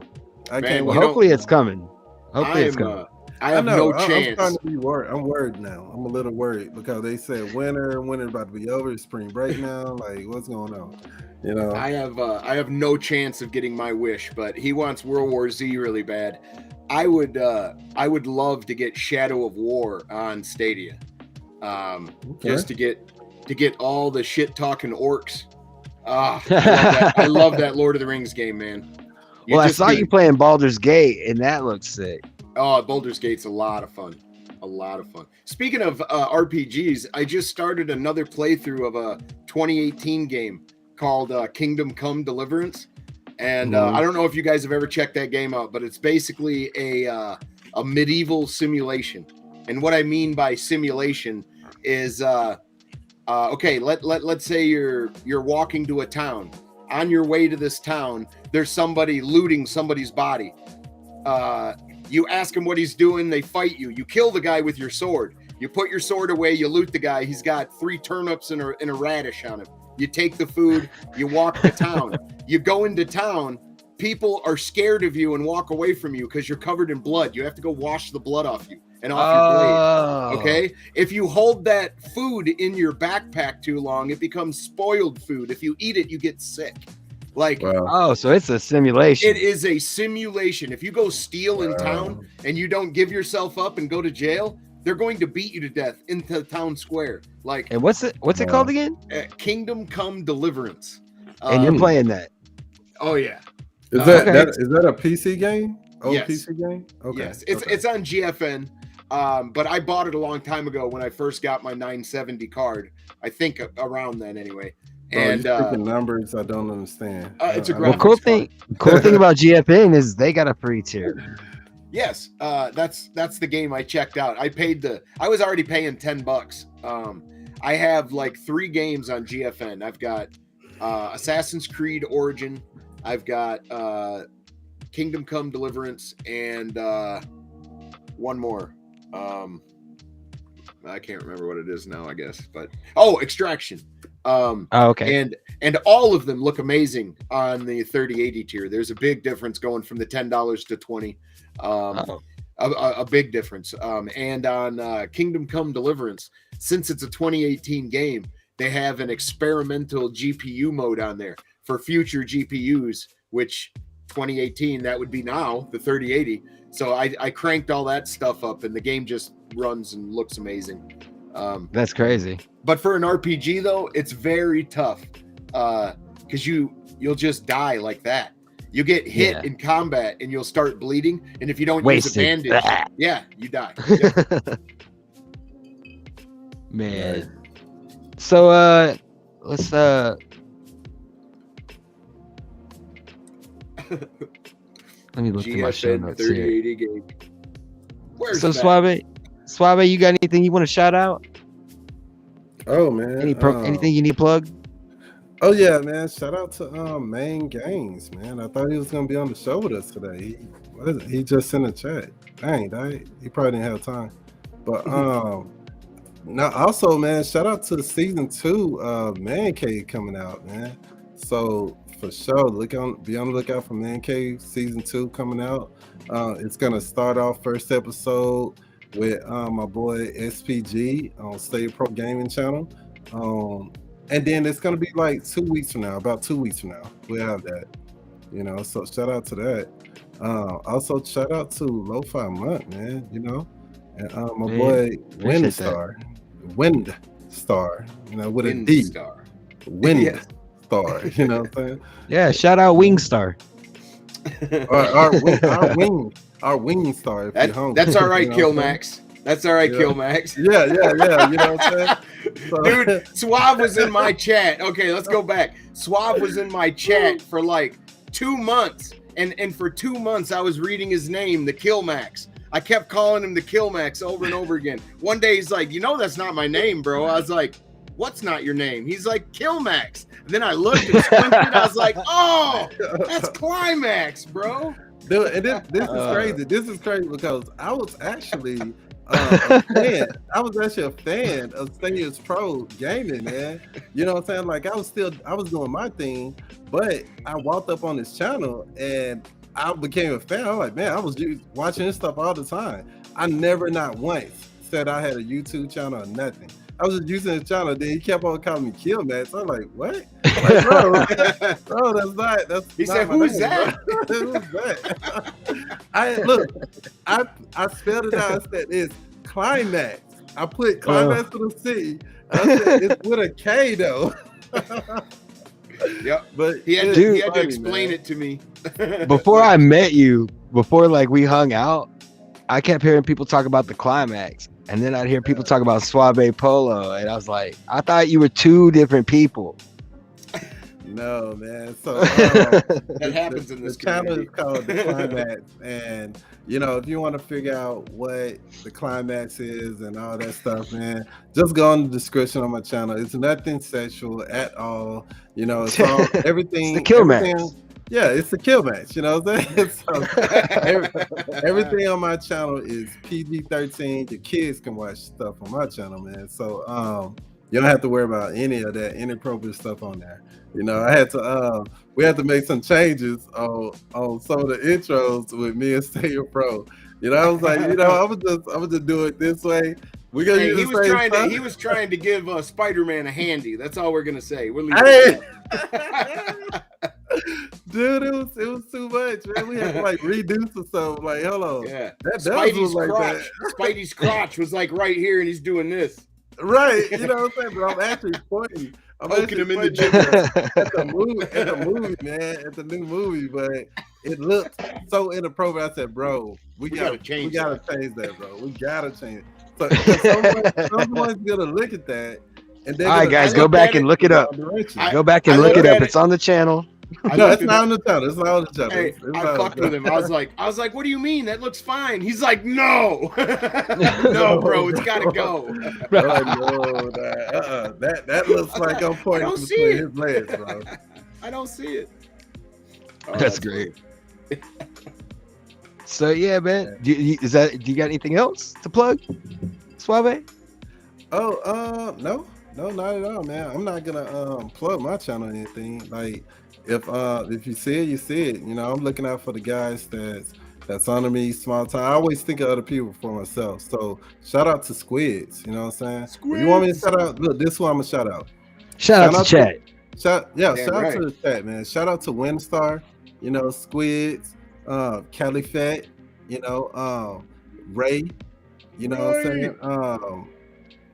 I can't wait. Hopefully it's coming. Hopefully it's coming. I have no chance. I'm starting to be worried. I'm worried now. I'm a little worried because they said winter about to be over. It's spring break now. Like, what's going on? You know, I have no chance of getting my wish, but he wants World War Z really bad. I would love to get Shadow of War on Stadia, just to get all the shit talking orcs. I love that Lord of the Rings game, man. I saw you playing Baldur's Gate, and that looks sick. Oh, Baldur's Gate's a lot of fun. A lot of fun. Speaking of RPGs, I just started another playthrough of a 2018 game called Kingdom Come Deliverance. And I don't know if you guys have ever checked that game out, but it's basically a medieval simulation. And what I mean by simulation is, okay, let's say you're walking to a town. On your way to this town, there's somebody looting somebody's body. You ask him what he's doing, they fight you. You kill the guy with your sword. You put your sword away, you loot the guy. He's got 3 turnips and a radish on him. You take the food, you walk to town. You go into town, people are scared of you and walk away from you because you're covered in blood. You have to go wash the blood off you and off your blade. Okay? If you hold that food in your backpack too long, it becomes spoiled food. If you eat it, you get sick. Like, oh, so it's a simulation. It is a simulation. If you go steal in town and you don't give yourself up and go to jail, they're going to beat you to death into the town square. Like, and what's it called again? Kingdom Come Deliverance. And you're playing that? Oh yeah. Is that a PC game? Yes. PC game? Okay. Yes, it's on GFN. But I bought it a long time ago when I first got my 970 card. I think around then anyway. And numbers, I don't understand. It's a graphics cool thing about GFN is they got a free tier. Yes, that's the game I checked out. I was already paying $10. I have like 3 games on GFN. I've got Assassin's Creed Origin, I've got Kingdom Come Deliverance, and one more. I can't remember what it is now, I guess, but Extraction. Okay. And all of them look amazing on the 3080 tier. There's a big difference going from the $10 to $20. A big difference. And on Kingdom Come Deliverance, since it's a 2018 game, they have an experimental GPU mode on there for future GPUs, which 2018, that would be now, the 3080. So I cranked all that stuff up, and the game just runs and looks amazing. That's crazy. But for an RPG, though, it's very tough because you'll just die like that. You get hit in combat, and you'll start bleeding. And if you don't use a bandage, you die. Yeah. Man. So let's let me look through my show notes here. Game. Where's so Suave, you got anything you want to shout out? Oh man, anything you need plugged? Oh yeah, man! Shout out to Main Games, man. I thought he was gonna be on the show with us today. He just sent a chat. Dang, he probably didn't have time. But now also, man, shout out to season 2 of Man Cave coming out, man. So for sure, be on the lookout for Man Cave season 2 coming out. It's gonna start off first episode with my boy SPG on Stadia Pro Gaming channel. And then it's gonna be like 2 weeks from now, about 2 weeks from now, we'll have that. So shout out to that. Also shout out to LoFi Month, man, and my boy Windstar, with a D. Star. Windstar, you know what I'm saying? Yeah, shout out Wingstar. our wing star. That's all right, Klimax. That's all right, Klimax. Yeah. You know what I'm saying? So, dude, Suave was in my chat. Okay, let's go back. Suave was in my chat for like 2 months, and for 2 months I was reading his name, the Klimax. I kept calling him the Klimax over and over again. One day he's like, that's not my name, bro. I was like, what's not your name? He's like, Klimax. And then I looked and squinted. I was like, oh, that's Klimax, bro. Dude, and this is crazy. This is crazy because I was actually a fan. I was actually a fan of Stadia Pro Gaming, man. You know what I'm saying? Like I was doing my thing, but I walked up on this channel and I became a fan. I was like, man, I was watching this stuff all the time. I never, not once, said I had a YouTube channel or nothing. I was just using his channel. Then he kept on calling me Klimax. I'm like, what? Like, bro, that's he said, who's that? Who's that? I spelled it out. I said, it's Klimax. I put Klimax with a C. I said, it's with a K though. Yep. But he had to explain it to me. Before I met you, before like we hung out, I kept hearing people talk about the Klimax. And then I'd hear people talk about Suave Polo, and I was like, I thought you were 2 different people. No, man. So that happens in this channel community. is called the Klimax, and if you want to figure out what the Klimax is and all that stuff, man, just go in the description on my channel. It's nothing sexual at all. It's all everything. It's the Klimax. Yeah, it's the Klimax, you know what I'm saying? So, everything on my channel is PG-13. The kids can watch stuff on my channel, man. So you don't have to worry about any of that inappropriate stuff on there. I had to we had to make some changes on some of the intros with me and Stadia Pro. I was like, I would just do it this way. We're gonna use the same stuff. He was trying to give Spider-Man a handy. That's all we're gonna say. We're leaving. Dude, it was too much, man. We had to like reduce or something. Like, hold on. Yeah. That Spidey's like crotch. that. Spidey's crotch was like right here, and he's doing this. Right. You know what I'm saying? But I'm actually pointing. I'm poking him in the gym. At the movie, man. At the new movie, but it looked so inappropriate. I said, bro, we gotta change that, bro. We gotta change it. So someone's gonna look at that. And all right, guys, go back and look it up. Go back and look it up. It's on the channel. No, it's not on the channel. It's not on the channel. Hey, I fucked with him. I was like, what do you mean? That looks fine. He's like, no, no, bro, it's gotta go. That looks like I'm pointing between his legs, bro. I don't see it. Oh, that's great. So yeah, man. Do you got anything else to plug, Suave? Oh, no, not at all, man. I'm not gonna plug my channel or anything. Like, if you see it, you see it. You know, I'm looking out for the guys that's under me small time. I always think of other people for myself. So shout out to Squids. You know what I'm saying? Squids. You want me to shout out? Look, this one I'm gonna shout out. Shout out to chat. Shout out to the chat, man. Shout out to Windstar. You know, Squids, Califat. You know, Ray. You know what I'm saying?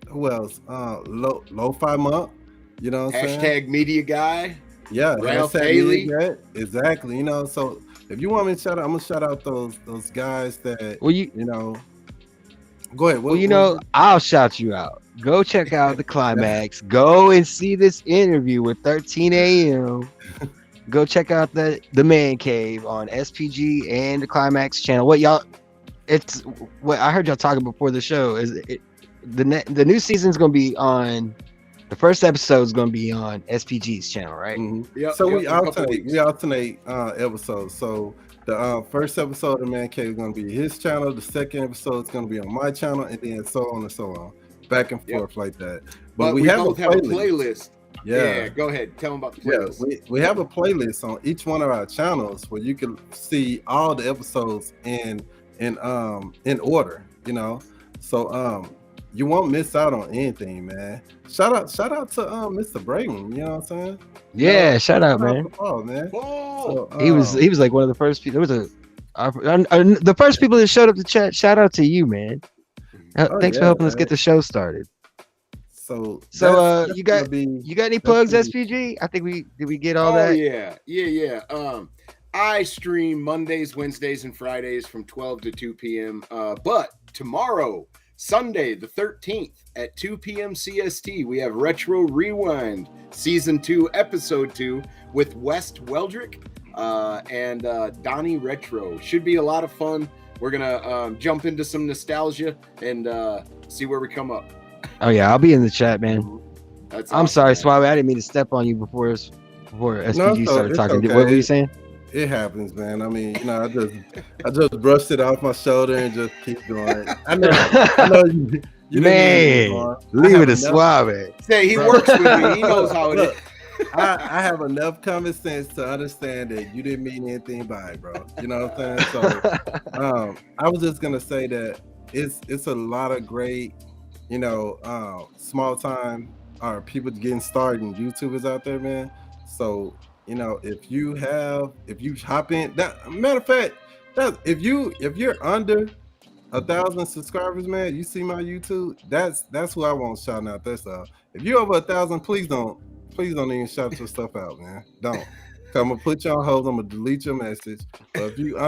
Who else? LoFi Monk. You know what I'm saying? Hashtag media guy. Yeah, Ralph Haley. Exactly. You know, so if you want me to shout out, I'm gonna shout out those guys that you know. Go ahead. I'll shout you out. Go check out the Klimax. Go and see this interview with 13 AM. Go check out the Man Cave on SPG and the Klimax channel. What I heard y'all talking before the show is the new season's gonna be on. The first episode is going to be on SPG's channel, right? Mm-hmm. Yep, so we alternate episodes. So the first episode of Man Cave is going to be his channel. The second episode is going to be on my channel, and then so on and so on, back and forth like that. But we both have a playlist. Yeah, go ahead. Tell them about the playlist. Yeah, we have a playlist on each one of our channels where you can see all the episodes in order. You know, so you won't miss out on anything, man. Shout out to Mr. Braden. You know what I'm saying? Yeah, shout out, man. So, he was like one of the first people. There was the first people that showed up to chat. Shout out to you, man. Thanks for helping us get the show started. So you got any plugs, SPG? I think we get all that. Yeah. I stream Mondays, Wednesdays, and Fridays from 12 to 2 p.m. But tomorrow, Sunday, the 13th at 2 p.m. CST, we have Retro Rewind Season 2, Episode 2 with West Weldrick and Donnie Retro. Should be a lot of fun. We're going to jump into some nostalgia and see where we come up. Oh, yeah, I'll be in the chat, man. That's I'm sorry, Suave. I didn't mean to step on you before SPG started talking. Okay. What were you saying? It happens, man. I mean, you know, I just brushed it off my shoulder and just keep going. I know you man, leave it to Suave. Say he works with me. He knows how it is. I have enough common sense to understand that you didn't mean anything by it, bro. You know what I'm saying? So, I was just gonna say that it's a lot of great, you know, small time people getting started and YouTubers out there, man. So, you know, if you hop in, matter of fact, if you're under 1,000 subscribers, man, you see my YouTube, that's who I want shouting out that stuff. If you're over 1,000, please don't even shout your stuff out, man. Don't. I'm gonna put you on hold. I'm gonna delete your message. But if you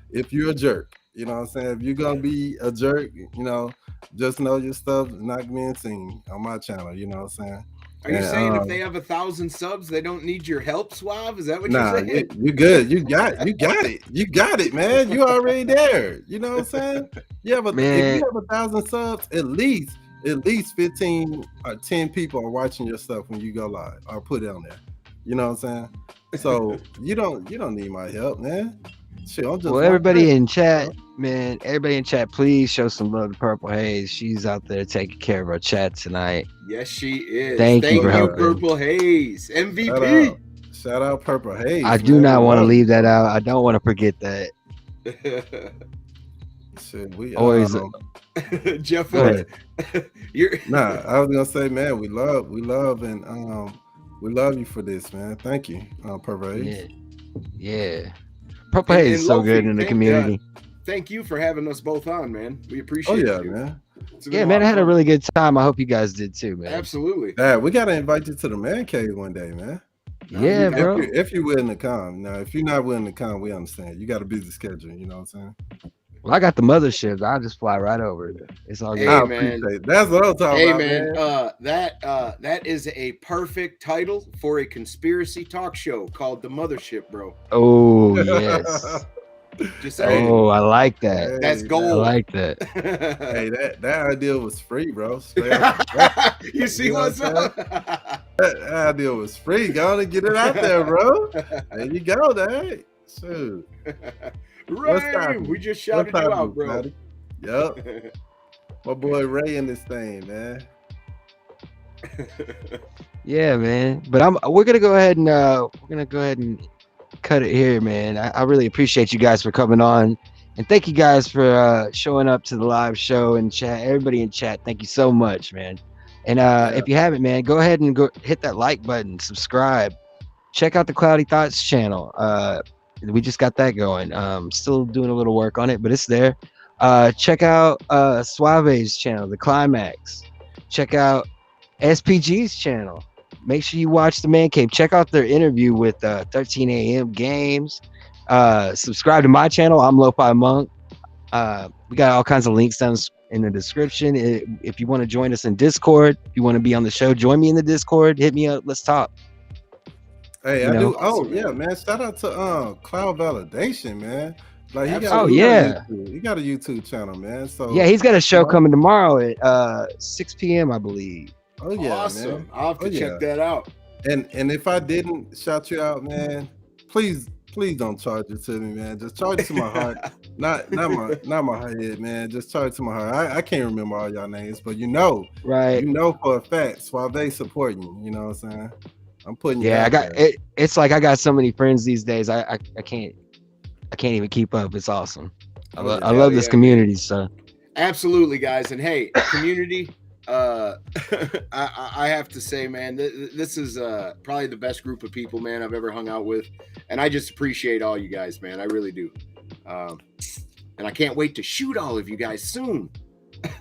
if you're a jerk, you know what I'm saying? If you're gonna be a jerk, you know, just know your stuff is not being seen on my channel. You know what I'm saying? Are you saying if they have 1,000 subs, they don't need your help, Suave? Is that what you're saying? You good. You got it. You got it, man. You already there. You know what I'm saying? If you have 1,000 subs, at least 15 or 10 people are watching your stuff when you go live or put it on there. You know what I'm saying? So you don't need my help, man. Shit, everybody in chat, man, please show some love to PurpleHaze. She's out there taking care of our chat tonight. Yes, she is. Thank you, PurpleHaze. MVP. Shout out PurpleHaze. I do not want to leave that out. I don't want to forget that. Shit, we always Jeff. I was gonna say, man, we love and we love you for this, man. Thank you, PurpleHaze. Yeah. PurpleHaze is so good in the community. Thank you for having us both on, man. We appreciate it. Oh, yeah, man. Yeah, man, I had a really good time. I hope you guys did too, man. Absolutely. Yeah, we got to invite you to the man cave one day, man. Yeah, bro. If you're willing to come. Now, if you're not willing to come, we understand. You got a busy schedule, you know what I'm saying? Well, I got the mothership. I'll just fly right over. It's all good. Hey, man. That's what I'm talking about, man. That is a perfect title for a conspiracy talk show called The Mothership, bro. Oh, yes. Just saying. Oh, I like that. Hey, that's gold. I like that. Hey, that idea was free, bro. You see what's up? That idea was free. Go and get it out there, bro. There you go, that. Shoot. Right. We just shouted you out, bro. Buddy? Yep. My boy Ray in this thing, man. Yeah, man. But we're gonna go ahead and cut it here, man. I really appreciate you guys for coming on, and thank you guys for showing up to the live show and chat. Everybody in chat, thank you so much, man. And if you haven't, man, go ahead and go hit that like button, subscribe, check out the Cloudy Thoughts channel. We just got that going. Still doing a little work on it, but it's there. Check out Suave's channel, the Klimax. Check out SPG's channel. Make sure you watch the Man Cave. Check out their interview with 13 AM Games. Subscribe to my channel. I'm LoFi Monk. We got all kinds of links down in the description. If you want to join us in Discord, if you want to be on the show, join me in the Discord. Hit me up. Let's talk. Hey, I do. Oh, yeah, man. Shout out to Cloud Validation, man. Like he got a YouTube channel, man. So yeah, he's got a show coming tomorrow at 6 p.m. I believe. Oh yeah, awesome. Man. I'll have to check that out. And if I didn't shout you out, man, please don't charge it to me, man. Just charge it to my heart. not my head, man. Just charge it to my heart. I can't remember all y'all names, but right. You know for a fact, Suave support you. You know what I'm saying? I'm putting you. Yeah, I got it. It's like I got so many friends these days. I can't even keep up. It's awesome. I love this community. So absolutely, guys. And hey, community. I have to say, man, this is probably the best group of people, man, I've ever hung out with, and I just appreciate all you guys, man. I really do. And I can't wait to shoot all of you guys soon.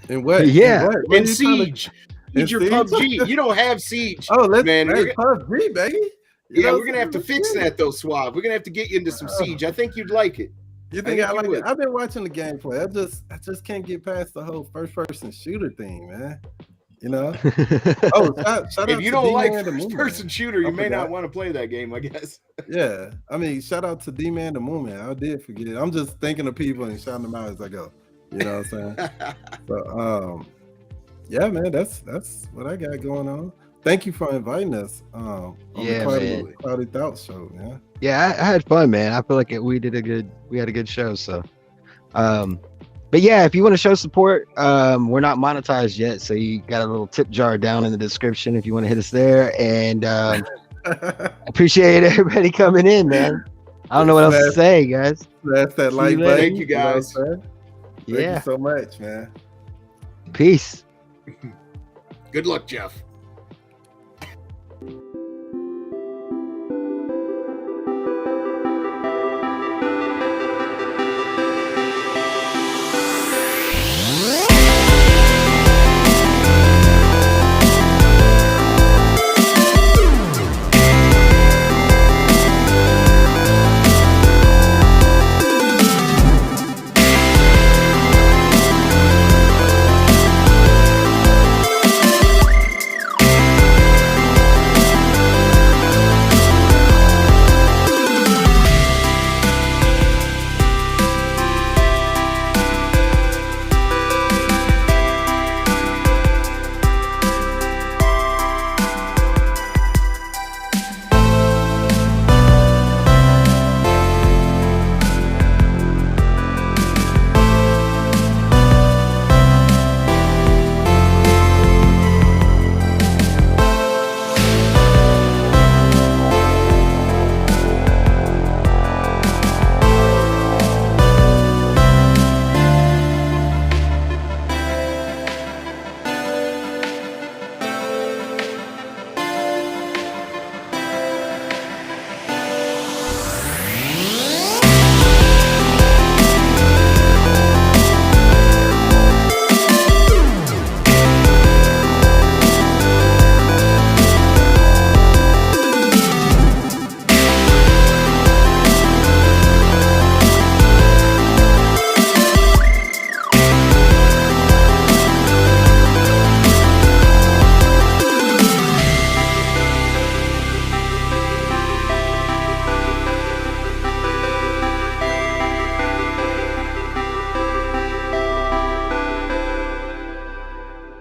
And what? Yeah. In Siege. Need your PUBG. You don't have Siege. Oh, let's man. PUBG, baby. Yeah, we're gonna have to fix that though, Suave. We're gonna have to get you into some Siege. I think you'd like it. You think I like it? I've been watching the gameplay. I just can't get past the whole first-person shooter thing, man. You know. Oh, shout if out you to don't like D-Man first-person shooter, you may not want to play that game, I guess. Yeah, I mean, shout out to D-Man the Moon Man. I did forget. I'm just thinking of people and shouting them out as I go. You know what I'm saying? So, yeah, man, that's what I got going on. Thank you for inviting us on the Cloudy Thoughts show, man. Yeah, I had fun, man. I feel like we had a good show. So, but yeah, if you want to show support, we're not monetized yet, so you got a little tip jar down in the description if you want to hit us there. And appreciate everybody coming in, man. I don't know what else to say, guys. That's that like button. Thank you, guys. Thank you so much, man. Peace. Good luck, Jeff.